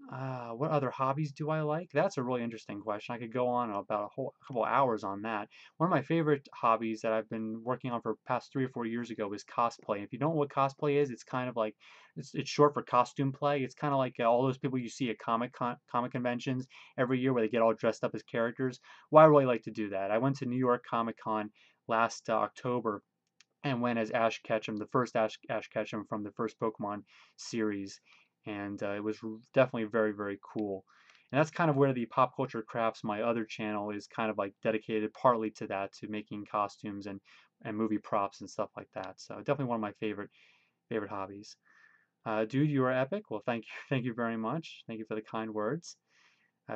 What other hobbies do I like? That's a really interesting question. I could go on about a couple hours on that. One of my favorite hobbies that I've been working on for the past 3 or 4 years ago is cosplay. If you don't know what cosplay is, it's kind of like it's short for costume play. It's kind of like all those people you see at comic conventions every year where they get all dressed up as characters. Well, I really like to do that. I went to New York Comic Con last October and went as Ash Ketchum, the first Ash Ketchum from the first Pokemon series, and it was definitely very very cool. And that's kind of where the Pop Culture Crafts, my other channel, is kind of like dedicated partly to that, to making costumes and movie props and stuff like that. So definitely one of my favorite hobbies. Dude, you are epic. Well, thank you very much. Thank you for the kind words.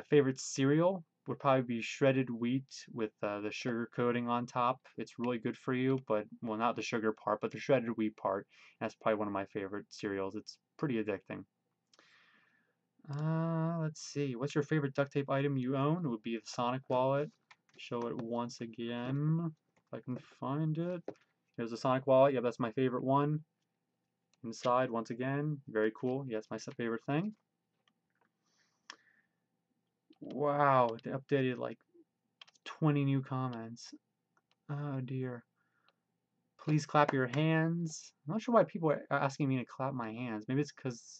Favorite cereal would probably be shredded wheat with the sugar coating on top. It's really good for you, but, well, not the sugar part, but the shredded wheat part. That's probably one of my favorite cereals. It's pretty addicting. Let's see. What's your favorite duct tape item you own? It would be the Sonic wallet. Show it once again, if I can find it. Here's the Sonic wallet. Yeah, that's my favorite one. Inside, once again, very cool. Yeah, it's my favorite thing. Wow, they updated like 20 new comments. Oh dear. Please clap your hands. I'm not sure why people are asking me to clap my hands. Maybe it's because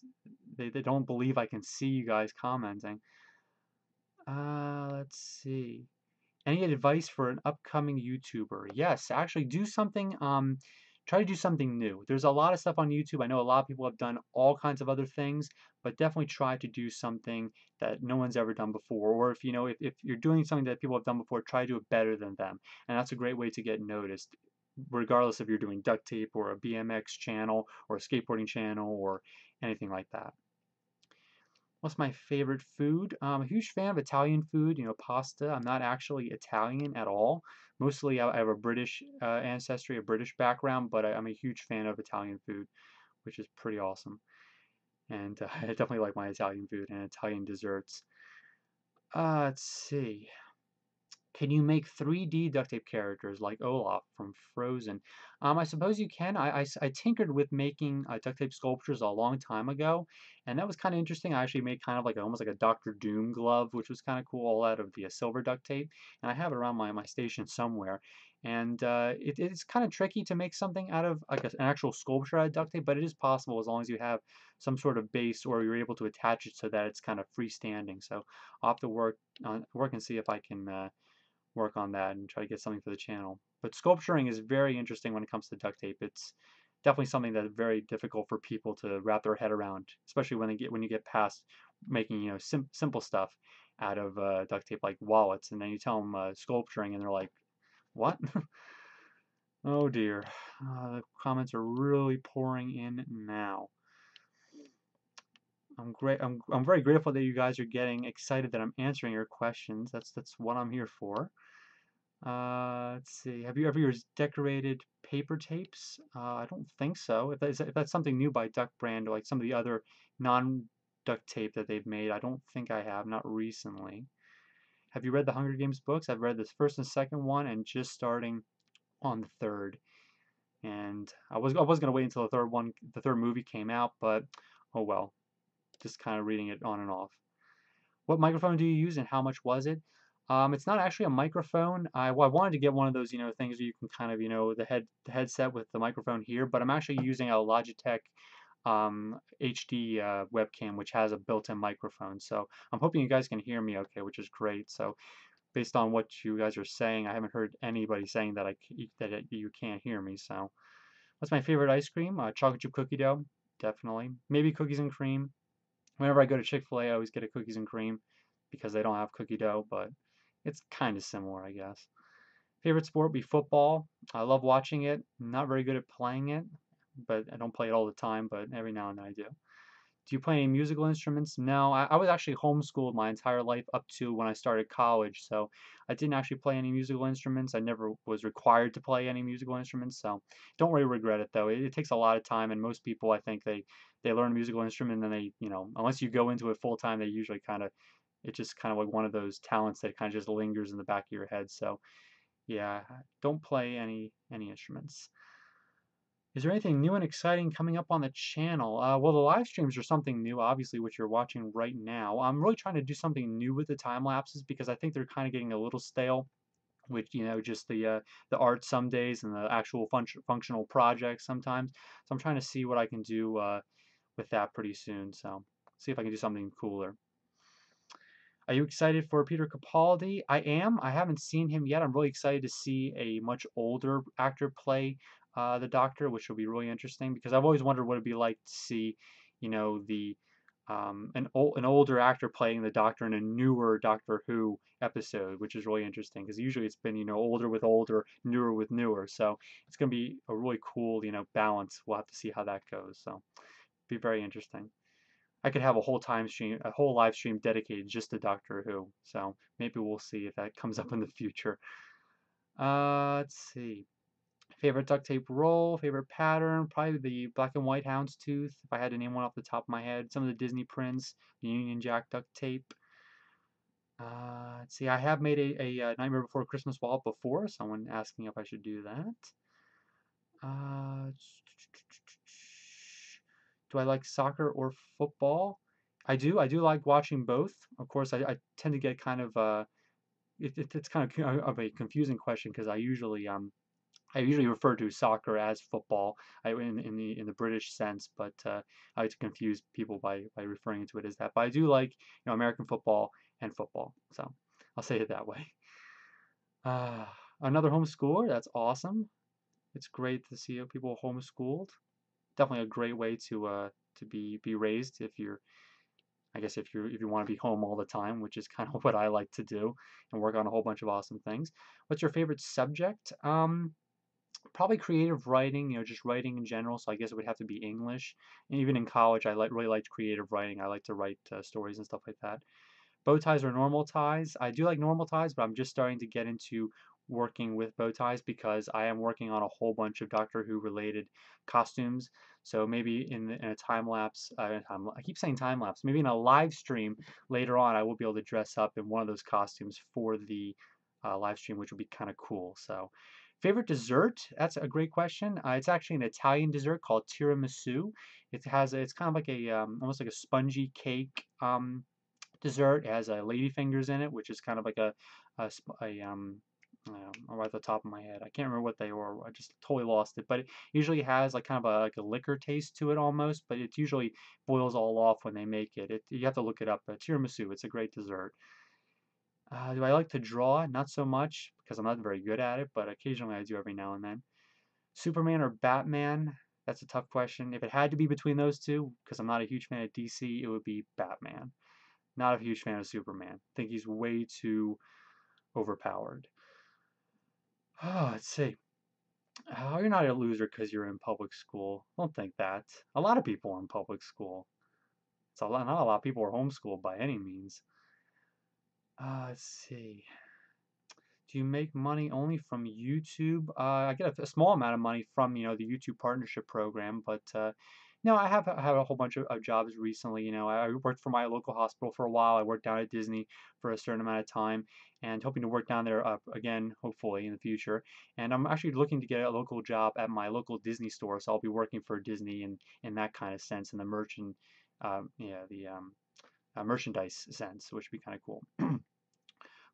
they don't believe I can see you guys commenting. Let's see. Any advice for an upcoming YouTuber? Yes, actually do something, try to do something new. There's a lot of stuff on YouTube. I know a lot of people have done all kinds of other things, but definitely try to do something that no one's ever done before. Or if you know, if you're doing something that people have done before, try to do it better than them. And that's a great way to get noticed, regardless if you're doing duct tape or a BMX channel or a skateboarding channel or anything like that. What's my favorite food? I'm a huge fan of Italian food, pasta. I'm not actually Italian at all. Mostly I have a British ancestry, a British background, but I'm a huge fan of Italian food, which is pretty awesome. And I definitely like my Italian food and Italian desserts. Let's see. Can you make 3D duct tape characters like Olaf from Frozen? I suppose you can. I tinkered with making duct tape sculptures a long time ago, and that was kind of interesting. I actually made kind of like almost like a Doctor Doom glove, which was kind of cool, all out of the silver duct tape. And I have it around my station somewhere. And it's kind of tricky to make something out of like an actual sculpture out of duct tape, but it is possible as long as you have some sort of base or you're able to attach it so that it's kind of freestanding. So I'll have to work and see if I can work on that and try to get something for the channel. But sculpturing is very interesting when it comes to duct tape. It's definitely something that's very difficult for people to wrap their head around, especially when you get past making simple stuff out of duct tape like wallets, and then you tell them sculpturing, and they're like, "What?" Oh dear. The comments are really pouring in now. I'm very grateful that you guys are getting excited that I'm answering your questions. That's what I'm here for. Let's see. Have you ever used decorated paper tapes? I don't think so. If that's something new by Duck Brand, or like some of the other non-duct tape that they've made, I don't think I have, not recently. Have you read the Hunger Games books? I've read the first and second one, and just starting on the third. And I was gonna wait until the third movie came out, but oh well. Just kind of reading it on and off. What microphone do you use and how much was it? It's not actually a microphone. I wanted to get one of those, things where you can kind of, the headset with the microphone here, but I'm actually using a Logitech HD webcam, which has a built-in microphone. So I'm hoping you guys can hear me okay, which is great. So based on what you guys are saying, I haven't heard anybody saying that you can't hear me. So what's my favorite ice cream? Chocolate chip cookie dough, definitely. Maybe cookies and cream. Whenever I go to Chick-fil-A, I always get a cookies and cream because they don't have cookie dough, but it's kind of similar, I guess. Favorite sport would be football. I love watching it. I'm not very good at playing it, but I don't play it all the time, but every now and then I do. Do you play any musical instruments? No, I was actually homeschooled my entire life up to when I started college, so I didn't actually play any musical instruments. I never was required to play any musical instruments, so don't really regret it though. It takes a lot of time, and most people, I think, they learn a musical instrument and then they, unless you go into it full time, they usually it's just kind of like one of those talents that kind of just lingers in the back of your head. So yeah, don't play any instruments. Is there anything new and exciting coming up on the channel? Well, the live streams are something new, obviously, which you're watching right now. I'm really trying to do something new with the time lapses because I think they're kind of getting a little stale with, just the art some days and the actual functional projects sometimes. So I'm trying to see what I can do with that pretty soon. So see if I can do something cooler. Are you excited for Peter Capaldi? I am. I haven't seen him yet. I'm really excited to see a much older actor play the Doctor, which will be really interesting because I've always wondered what it'd be like to see, the an older actor playing the Doctor in a newer Doctor Who episode, which is really interesting because usually it's been older with older, newer with newer. So it's gonna be a really cool balance. We'll have to see how that goes. So be very interesting. I could have a whole live stream dedicated just to Doctor Who. So maybe we'll see if that comes up in the future. Let's see. Favorite duct tape roll, favorite pattern, probably the black and white houndstooth. If I had to name one off the top of my head, some of the Disney prints, the Union Jack duct tape. Let's see. I have made a Nightmare Before Christmas wall before. Someone asking if I should do that. Do I like soccer or football? I do. I do like watching both. Of course, I tend to get kind of it's kind of a confusing question because I usually refer to soccer as football in the British sense, but I like to confuse people by referring to it as that. But I do like American football and football, so I'll say it that way. Uh, Another homeschooler, that's awesome. It's great to see people homeschooled. Definitely a great way to be raised if you're I guess if you want to be home all the time, which is kind of what I like to do and work on a whole bunch of awesome things. What's your favorite subject? Probably creative writing, just writing in general. So I guess it would have to be English. And even in college, really liked creative writing. I like to write stories and stuff like that. Bow ties or normal ties? I do like normal ties, but I'm just starting to get into working with bow ties because I am working on a whole bunch of Doctor Who related costumes. So maybe in a time lapse, I keep saying time lapse, maybe in a live stream later on, I will be able to dress up in one of those costumes for the live stream, which would be kind of cool. So, favorite dessert? That's a great question. It's actually an Italian dessert called tiramisu. It's kind of like a almost like a spongy cake. Dessert. It has ladyfingers in it, which is kind of like a, right at the top of my head. I can't remember what they were. I just totally lost it. But it usually has like kind of a liquor taste to it almost. But it usually boils all off when they make it. You have to look it up. Tiramisu. It's a great dessert. Do I like to draw? Not so much because I'm not very good at it. But occasionally I do every now and then. Superman or Batman? That's a tough question. If it had to be between those two, because I'm not a huge fan of DC, it would be Batman. Not a huge fan of Superman. Think he's way too overpowered. Let's see. Oh, you're not a loser because you're in public school. Don't think that. A lot of people are in public school. Not a lot of people are homeschooled by any means. Let's see. Do you make money only from YouTube? I get a small amount of money from the YouTube partnership program, but no, I have had a whole bunch of jobs recently. I worked for my local hospital for a while. I worked down at Disney for a certain amount of time, and hoping to work down there again, hopefully in the future. And I'm actually looking to get a local job at my local Disney store, so I'll be working for Disney in that kind of sense, in the merchandise sense, which would be kind of cool.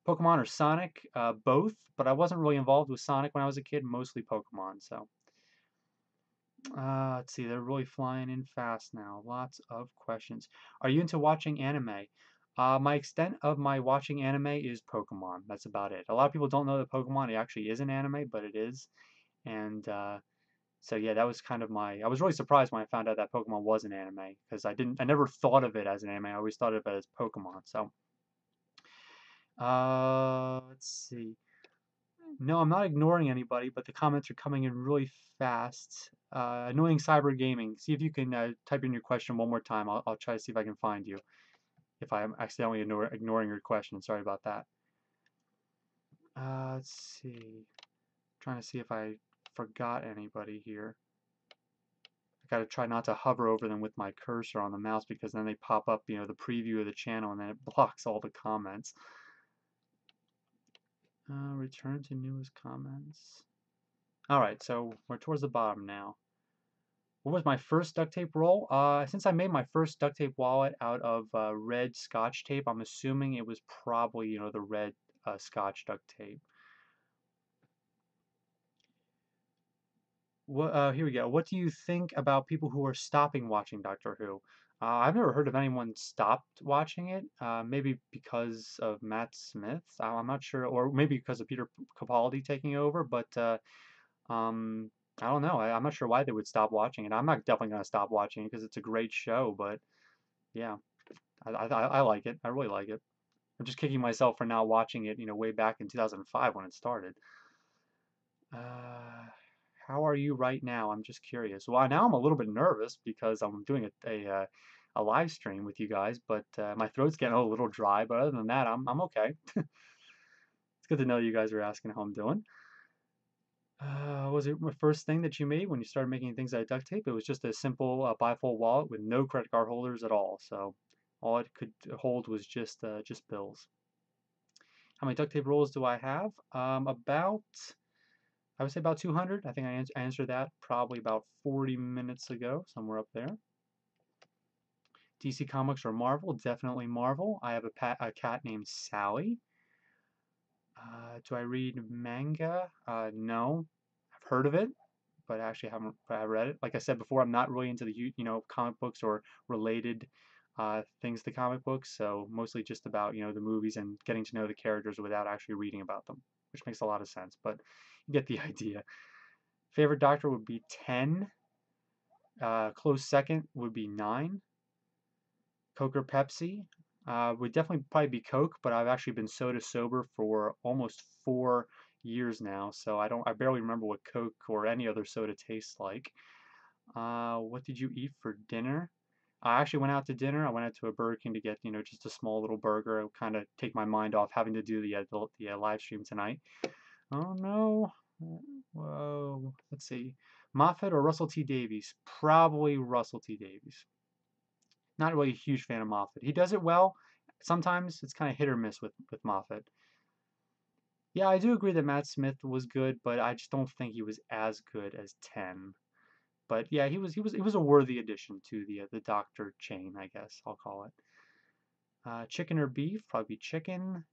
Pokemon or Sonic? Both, but I wasn't really involved with Sonic when I was a kid, mostly Pokemon. So, let's see, they're really flying in fast now. Lots of questions. Are you into watching anime? My extent of my watching anime is Pokemon. That's about it. A lot of people don't know that Pokemon actually is an anime, but it is. And so yeah, that was kind of I was really surprised when I found out that Pokemon was an anime because I never thought of it as an anime. I always thought of it as Pokemon. So. Let's see. No, I'm not ignoring anybody, but the comments are coming in really fast. Annoying cyber gaming. See if you can type in your question one more time. I'll try to see if I can find you. If I'm accidentally ignoring your question, sorry about that. Let's see. Trying to see if I forgot anybody here. I gotta try not to hover over them with my cursor on the mouse because then they pop up, the preview of the channel, and then it blocks all the comments. Return to newest comments. Alright, so we're towards the bottom now. What was my first duct tape roll? Since I made my first duct tape wallet out of red Scotch tape, I'm assuming it was probably, the red Scotch duct tape. Here we go. What do you think about people who are stopping watching Doctor Who? I've never heard of anyone stopped watching it. Maybe because of Matt Smith. I'm not sure, or maybe because of Peter Capaldi taking over. But I don't know. I'm not sure why they would stop watching it. I'm not definitely gonna stop watching it because it's a great show. But yeah, I like it. I really like it. I'm just kicking myself for not watching it, way back in 2005 when it started. How are you right now? I'm just curious. Well, now I'm a little bit nervous because I'm doing a live stream with you guys, but my throat's getting a little dry. But other than that, I'm okay. It's good to know you guys are asking how I'm doing. Was it my first thing that you made when you started making things out of duct tape? It was just a simple bifold wallet with no credit card holders at all. So all it could hold was just bills. How many duct tape rolls do I have? I would say about 200. I think I answered that probably about 40 minutes ago, somewhere up there. DC Comics or Marvel? Definitely Marvel. I have a cat named Sally. Do I read manga? No. I've heard of it, but I actually haven't read it. Like I said before, I'm not really into the comic books or related things to comic books, so mostly just about the movies and getting to know the characters without actually reading about them, which makes a lot of sense, but you get the idea. Favorite Doctor would be 10. Close second would be 9. Coke or Pepsi? Would definitely probably be Coke, but I've actually been soda sober for almost 4 years now, so I barely remember what Coke or any other soda tastes like. What did you eat for dinner? I actually went out to dinner. I went out to a Burger King to get, just a small little burger. Kind of take my mind off having to do the live stream tonight. Oh no. Whoa. Let's see. Moffat or Russell T Davies? Probably Russell T Davies. Not really a huge fan of Moffat. He does it well. Sometimes it's kind of hit or miss with Moffat. Yeah, I do agree that Matt Smith was good, but I just don't think he was as good as 10. But yeah, he was a worthy addition to the Doctor chain, I guess I'll call it. Chicken or beef? Probably chicken.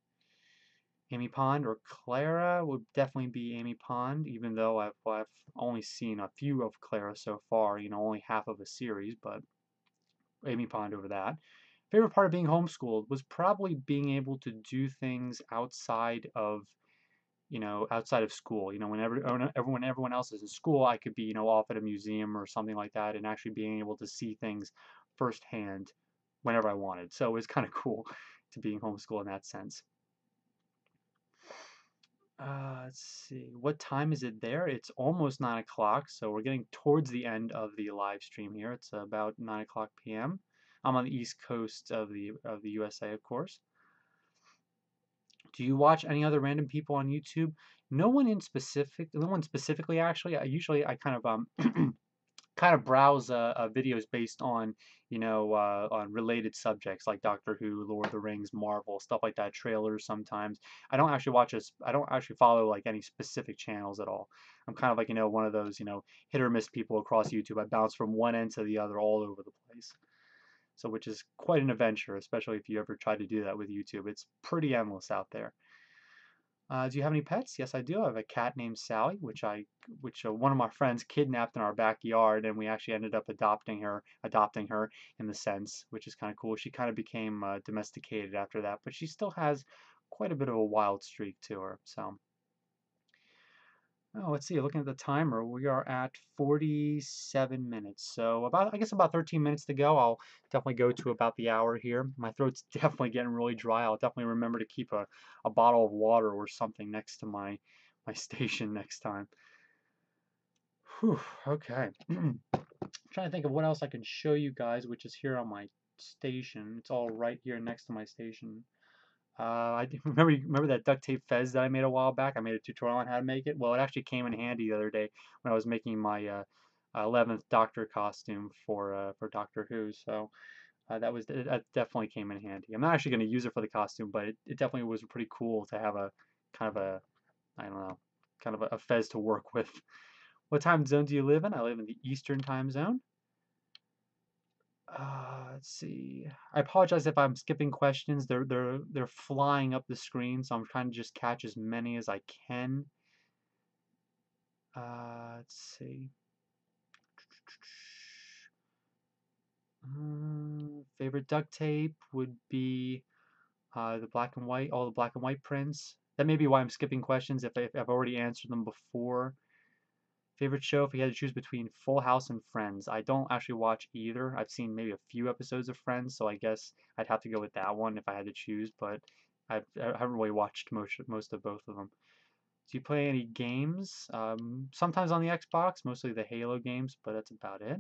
Amy Pond or Clara would definitely be Amy Pond, even though I've only seen a few of Clara so far. Only half of a series, but Amy Pond over that. Favorite part of being homeschooled was probably being able to do things outside of school. When everyone else is in school, I could be, off at a museum or something like that, and actually being able to see things firsthand whenever I wanted. So it was kind of cool to being homeschooled in that sense. Let's see. What time is it there? It's almost 9 o'clock, so we're getting towards the end of the live stream here. It's about 9 o'clock p.m. I'm on the East Coast of the USA, of course. Do you watch any other random people on YouTube? No one specifically actually. I kind of kind of browse videos based on on related subjects like Doctor Who, Lord of the Rings, Marvel, stuff like that, trailers sometimes. I don't actually follow like any specific channels at all. I'm kind of like one of those hit or miss people across YouTube. I bounce from one end to the other all over the place. So which is quite an adventure, especially if you ever try to do that with YouTube. It's pretty endless out there. Do you have any pets? Yes, I do. I have a cat named Sally, which one of my friends kidnapped in our backyard, and we actually ended up adopting her in the sense, which is kind of cool. She kind of became domesticated after that, but she still has quite a bit of a wild streak to her. So, oh, let's see. Looking at the timer, we are at 47 minutes. So I guess about 13 minutes to go. I'll definitely go to about the hour here. My throat's definitely getting really dry. I'll definitely remember to keep a bottle of water or something next to my station next time. Whew, okay. Trying to think of what else I can show you guys, which is here on my station. It's all right here next to my station. I remember that duct tape fez that I made a while back. I made a tutorial on how to make it. Well, it actually came in handy the other day when I was making my 11th Doctor costume for Doctor Who. So that definitely came in handy. I'm not actually going to use it for the costume, but it definitely was pretty cool to have a kind of a I don't know kind of a fez to work with. What time zone do you live in? I live in the Eastern time zone. Let's see. I apologize if I'm skipping questions. They're flying up the screen, so I'm trying to just catch as many as I can. Let's see. Favorite duct tape would be the black and white, all the black and white prints. That may be why I'm skipping questions if I've already answered them before. Favorite show, if you had to choose between Full House and Friends. I don't actually watch either. I've seen maybe a few episodes of Friends, so I guess I'd have to go with that one if I had to choose, but I haven't really watched most of both of them. Do you play any games? Sometimes on the Xbox, mostly the Halo games, but that's about it.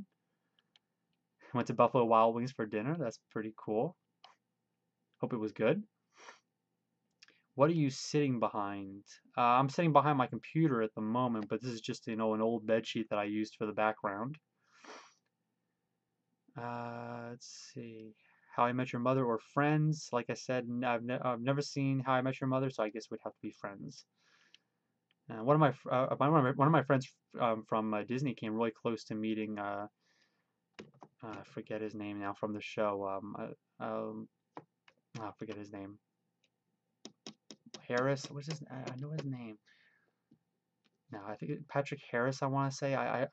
Went to Buffalo Wild Wings for dinner. That's pretty cool. Hope it was good. What are you sitting behind? I'm sitting behind my computer at the moment, but this is just, an old bed sheet that I used for the background. Let's see. How I Met Your Mother or Friends? Like I said, I've never seen How I Met Your Mother, so I guess it would have to be Friends. One of my friends from Disney came really close to meeting I forget his name now from the show. I forget his name. Harris. What's his? I know his name. No, I think Patrick Harris. I want to say. I'm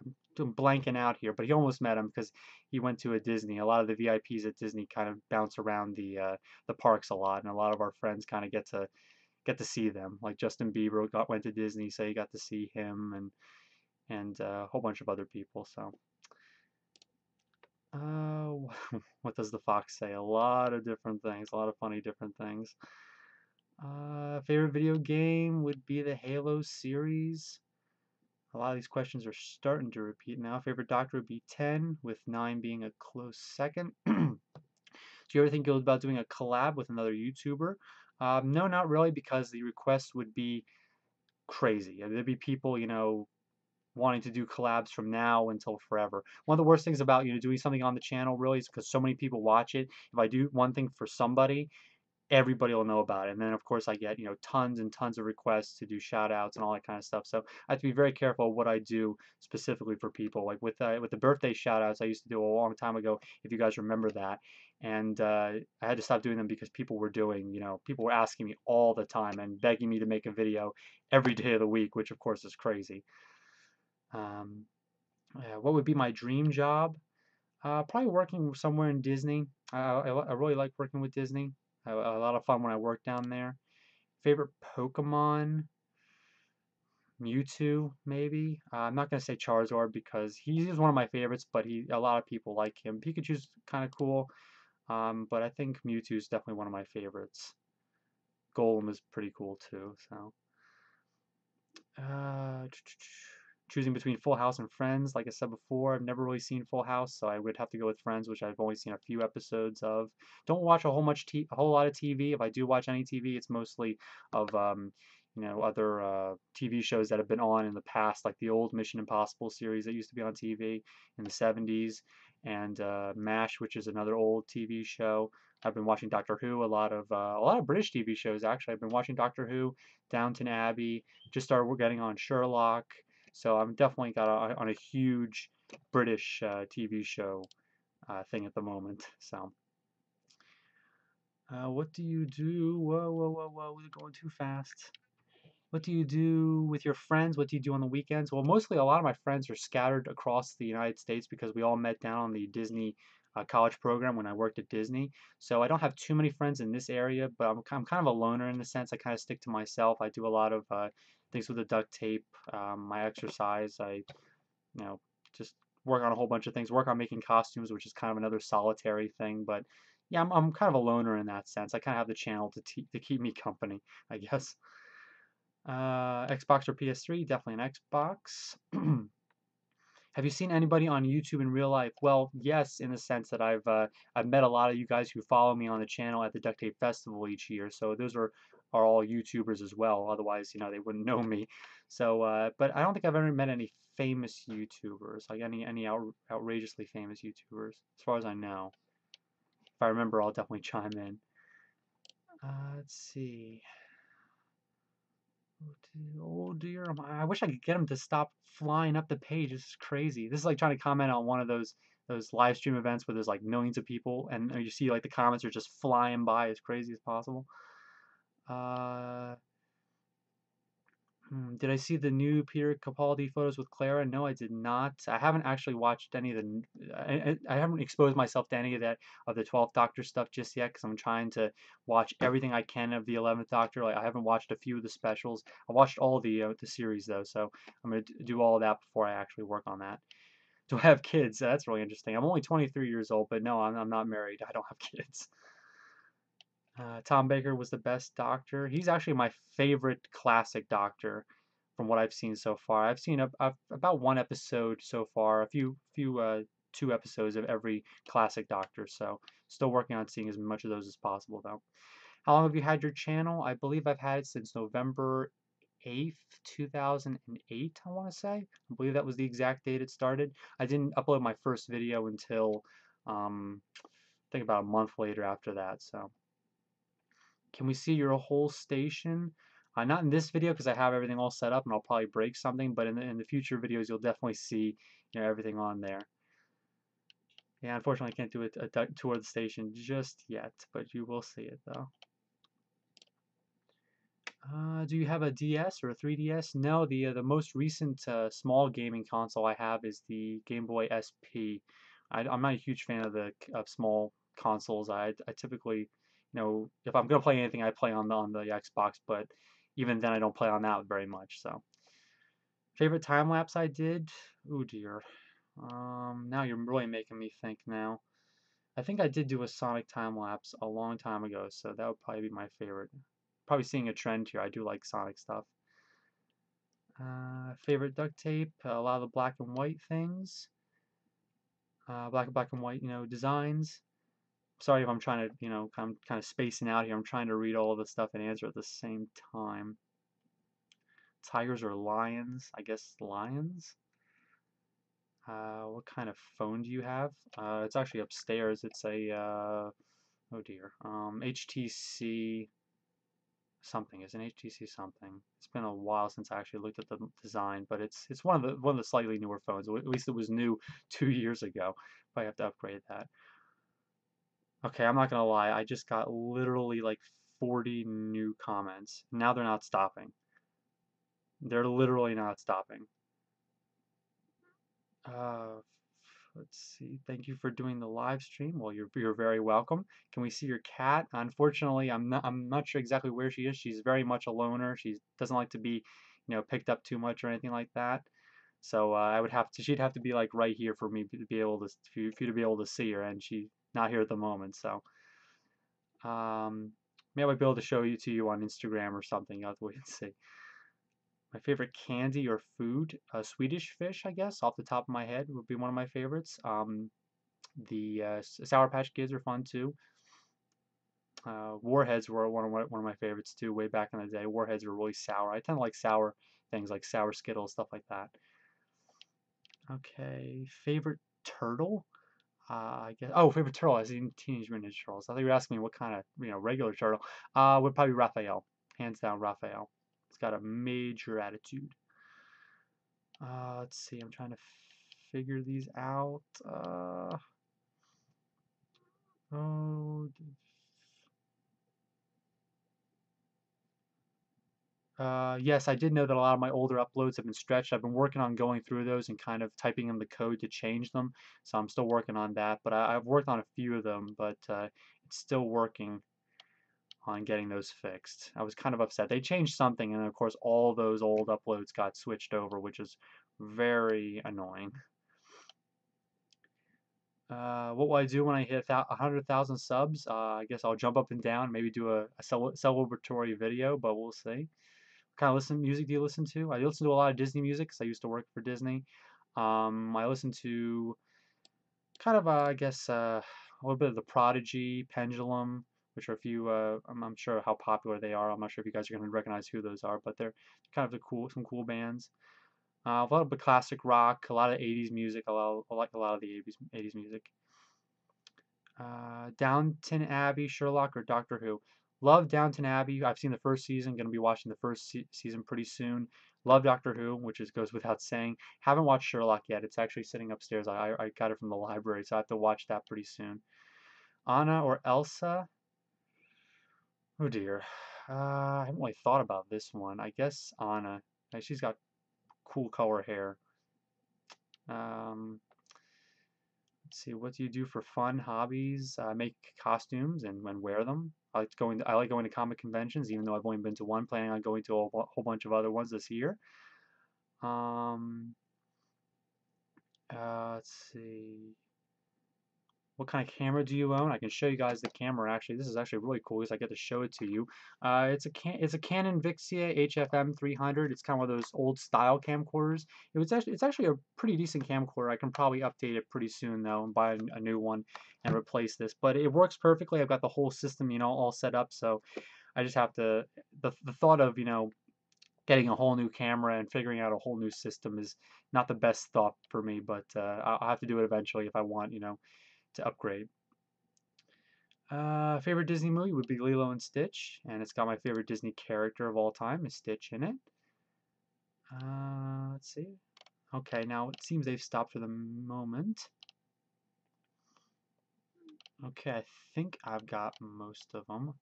blanking out here, but he almost met him because he went to a Disney. A lot of the VIPs at Disney kind of bounce around the parks a lot, and a lot of our friends kind of get to see them. Like Justin Bieber went to Disney, so you got to see him, and a whole bunch of other people. So, what does the fox say? A lot of different things, a lot of funny different things. Favorite video game would be the Halo series. A lot of these questions are starting to repeat now. Favorite doctor would be 10, with 9 being a close second. Do you ever think about doing a collab with another YouTuber? No, not really, because the requests would be crazy. There'd be people, wanting to do collabs from now until forever. One of the worst things about, doing something on the channel really is because so many people watch it. If I do one thing for somebody, everybody will know about it. And then of course I get, tons and tons of requests to do shout outs and all that kind of stuff. So I have to be very careful what I do specifically for people. Like with the birthday shout outs I used to do a long time ago, if you guys remember that. And I had to stop doing them because people were asking me all the time and begging me to make a video every day of the week, which of course is crazy. Um, yeah, what would be my dream job? Probably working somewhere in Disney. I really like working with Disney. I had a lot of fun when I worked down there. Favorite Pokemon? Mewtwo, maybe. I'm not gonna say Charizard because he's one of my favorites, but a lot of people like him. Pikachu's kind of cool, but I think Mewtwo is definitely one of my favorites. Golem is pretty cool too. So, uh, choosing between Full House and Friends. Like I said before, I've never really seen Full House, so I would have to go with Friends, which I've only seen a few episodes of. Don't watch a whole lot of TV. If I do watch any TV, it's mostly of other TV shows that have been on in the past, like the old Mission Impossible series that used to be on TV in the 70s, and MASH, which is another old TV show. I've been watching Doctor Who, a lot of British TV shows actually. I've been watching Doctor Who, Downton Abbey, just started getting on Sherlock. So I'm definitely on a huge British TV show thing at the moment. So, what do you do? Whoa, whoa, whoa, whoa! We're going too fast. What do you do with your friends? What do you do on the weekends? Well, mostly a lot of my friends are scattered across the United States because we all met down on the Disney college program when I worked at Disney. So I don't have too many friends in this area, but I'm kind of a loner in the sense I kind of stick to myself. I do a lot of things with the duct tape, my exercise. I, just work on a whole bunch of things, work on making costumes, which is kind of another solitary thing. But yeah, I'm kind of a loner in that sense. I kind of have the channel to keep me company, I guess. Xbox or PS3? Definitely an Xbox. Have you seen anybody on YouTube in real life? Well, yes, in the sense that I've met a lot of you guys who follow me on the channel at the Duct Tape Festival each year. So those are all YouTubers as well. Otherwise, they wouldn't know me. So, but I don't think I've ever met any famous YouTubers, like any outrageously famous YouTubers, as far as I know. If I remember, I'll definitely chime in. Let's see. Oh dear, I wish I could get him to stop flying up the page. This is crazy. This is like trying to comment on one of those live stream events where there's like millions of people and you see like the comments are just flying by as crazy as possible. Uh, did I see the new Peter Capaldi photos with Clara? No, I did not. I haven't actually watched any of the. I haven't exposed myself to any of the 12th Doctor stuff just yet because I'm trying to watch everything I can of the 11th Doctor. Like I haven't watched a few of the specials. I watched all the series though, so I'm gonna do all of that before I actually work on that. Do I have kids? That's really interesting. I'm only 23 years old, but no, I'm not married. I don't have kids. Tom Baker was the best Doctor. He's actually my favorite classic Doctor from what I've seen so far. I've seen about one episode so far, a few 2 episodes of every classic Doctor. So still working on seeing as much of those as possible though. How long have you had your channel? I believe I've had it since November 8th, 2008, I want to say. I believe that was the exact date it started. I didn't upload my first video until I think about a month later after that. So can we see your whole station? Not in this video because I have everything all set up and I'll probably break something, but in the future videos you'll definitely see everything on there. Yeah, unfortunately, I can't do a tour of the station just yet, but you will see it though. Do you have a DS or a 3DS? No, the most recent small gaming console I have is the Game Boy SP. I'm not a huge fan of the of small consoles. I typically, if I'm gonna play anything, I play on the Xbox, but even then, I don't play on that very much. So, favorite time lapse I did? Oh dear. Now you're really making me think now. I think I did do a Sonic time lapse a long time ago, so that would probably be my favorite. Probably seeing a trend here. I do like Sonic stuff. Favorite duct tape, a lot of the black and white things. Black and white, designs. Sorry if I'm trying to, I'm kind of spacing out here. I'm trying to read all of the stuff and answer at the same time. Tigers or lions? I guess lions. What kind of phone do you have? It's actually upstairs. It's a, oh dear, HTC something. It's an HTC something. It's been a while since I actually looked at the design, but it's one of the slightly newer phones. At least it was new 2 years ago. Probably have to upgrade that. Okay, I'm not gonna lie. I just got literally like 40 new comments. Now they're not stopping. They're literally not stopping. Uh, let's see. Thank you for doing the live stream. Well, you're very welcome. Can we see your cat? Unfortunately, I'm not sure exactly where she is. She's very much a loner. She doesn't like to be, picked up too much or anything like that. So she'd have to be like right here for me to be able to for you to be able to see her, and she's not here at the moment. So maybe I'll be able to show you to you on Instagram or something. You'll have to wait and see. My favorite candy or food, Swedish fish, I guess, off the top of my head, would be one of my favorites. The Sour Patch Kids are fun too. Warheads were one of my favorites too, way back in the day. Warheads were really sour. I tend to like sour things like sour Skittles, stuff like that. Okay, favorite turtle? I guess. Oh, favorite turtle. I seen Teenage Mutant Ninja Turtles. I thought you were asking me what kind of, regular turtle. Would probably Raphael. Hands down, Raphael. It's got a major attitude. Let's see. I'm trying to figure these out. Oh. Yes, I did know that a lot of my older uploads have been stretched. I've been working on going through those and kind of typing in the code to change them. So I'm still working on that. But I've worked on a few of them, but it's still working on getting those fixed. I was kind of upset. They changed something, and of course, all those old uploads got switched over, which is very annoying. What will I do when I hit 100,000 subs? I guess I'll jump up and down, maybe do a celebratory video, but we'll see. What kind of music do you listen to? I listen to a lot of Disney music because I used to work for Disney. I listen to kind of, I guess, a little bit of The Prodigy, Pendulum, which are a few, I'm sure how popular they are. I'm not sure if you guys are going to recognize who those are, but they're kind of some cool bands. A lot of the classic rock, a lot of 80s music. I like a lot of the 80s music. Downton Abbey, Sherlock, or Doctor Who. Love Downton Abbey. I've seen the first season. Going to be watching the first season pretty soon. Love Doctor Who, which goes without saying. Haven't watched Sherlock yet. It's actually sitting upstairs. I got it from the library, so I have to watch that pretty soon. Anna or Elsa? Oh dear. I haven't really thought about this one. I guess Anna. She's got cool color hair. Let's see, what do you do for fun hobbies? I make costumes and wear them. I like going to comic conventions, even though I've only been to one. Planning on going to a whole bunch of other ones this year. Um, let's see. What kind of camera do you own? I can show you guys the camera. Actually, this is actually really cool because I get to show it to you. It's a Canon Vixia HFM 300. It's kind of one of those old style camcorders. It's actually a pretty decent camcorder. I can probably update it pretty soon though and buy a new one and replace this. But it works perfectly. I've got the whole system, all set up. So I just have to the thought of getting a whole new camera and figuring out a whole new system is not the best thought for me. But I'll have to do it eventually if I want to upgrade. Favorite Disney movie would be Lilo and Stitch, and it's got my favorite Disney character of all time, is Stitch in it. Let's see. Okay, now it seems they've stopped for the moment. Okay, I think I've got most of them.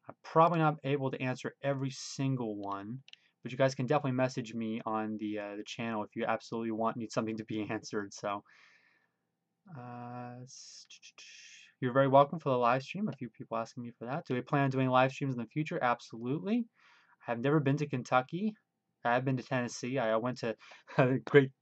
I'm probably not able to answer every single one, but you guys can definitely message me on the channel if you absolutely need something to be answered. So, uh, you're very welcome for the live stream. A few people asking me for that. Do we plan on doing live streams in the future? Absolutely. I've never been to Kentucky. I've been to Tennessee. I went to great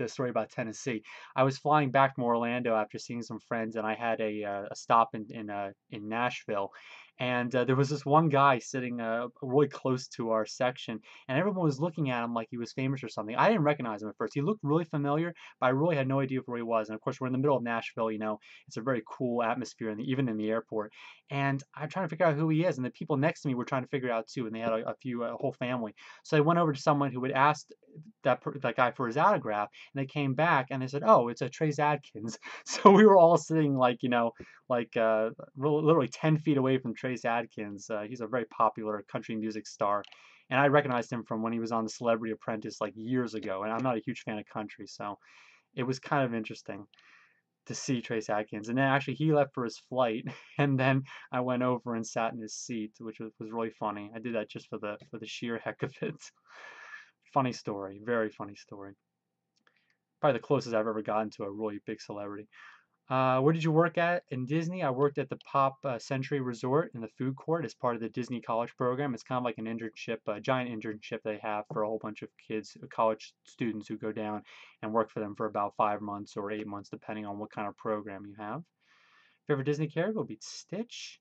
story about Tennessee. I was flying back from Orlando after seeing some friends, and I had a stop in Nashville. And there was this one guy sitting really close to our section, and everyone was looking at him like he was famous or something. I didn't recognize him at first. He looked really familiar, but I really had no idea where he was. And of course, we're in the middle of Nashville. It's a very cool atmosphere, even in the airport. And I'm trying to figure out who he is, and the people next to me were trying to figure it out too, and they had a whole family. So I went over to someone who had asked that guy for his autograph, and they came back and they said, "Oh, it's a Trace Adkins." So we were all sitting literally 10 feet away from Trace Adkins. He's a very popular country music star, and I recognized him from when he was on The Celebrity Apprentice like years ago. And I'm not a huge fan of country, so it was kind of interesting to see Trace Adkins. And then actually he left for his flight, and then I went over and sat in his seat, which was really funny. I did that just for the sheer heck of it. Funny story, very funny story. Probably the closest I've ever gotten to a really big celebrity. Where did you work at in Disney? I worked at the Pop Century Resort in the food court as part of the Disney College program. It's kind of like an internship, a giant internship they have for a whole bunch of kids, college students who go down and work for them for about 5 months or 8 months, depending on what kind of program you have. Favorite Disney character will be Stitch.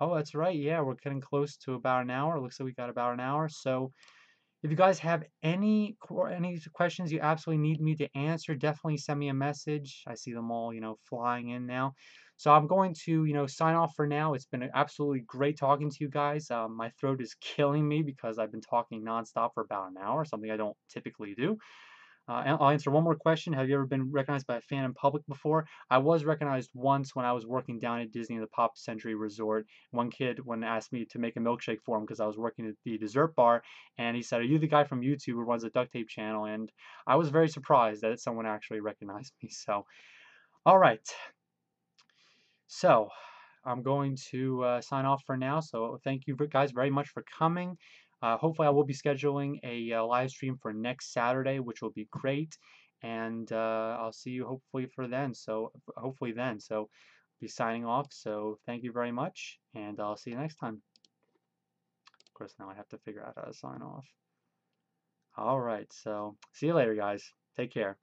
Oh, that's right. Yeah, we're getting close to about an hour. Looks like we got about an hour. So if you guys have any questions you absolutely need me to answer, definitely send me a message. I see them all, flying in now. So I'm going to, sign off for now. It's been absolutely great talking to you guys. My throat is killing me because I've been talking nonstop for about an hour, something I don't typically do. And I'll answer one more question. Have you ever been recognized by a fan in public before? I was recognized once when I was working down at Disney in the Pop Century Resort. One kid when asked me to make a milkshake for him because I was working at the dessert bar, and he said, "Are you the guy from YouTube who runs the Duct Tape channel?" And I was very surprised that someone actually recognized me. So, all right. So I'm going to sign off for now. So thank you guys very much for coming. Hopefully I will be scheduling a live stream for next Saturday, which will be great. And I'll see you hopefully for then. So hopefully then. So be signing off. So thank you very much, and I'll see you next time. Of course, now I have to figure out how to sign off. All right. So see you later, guys. Take care.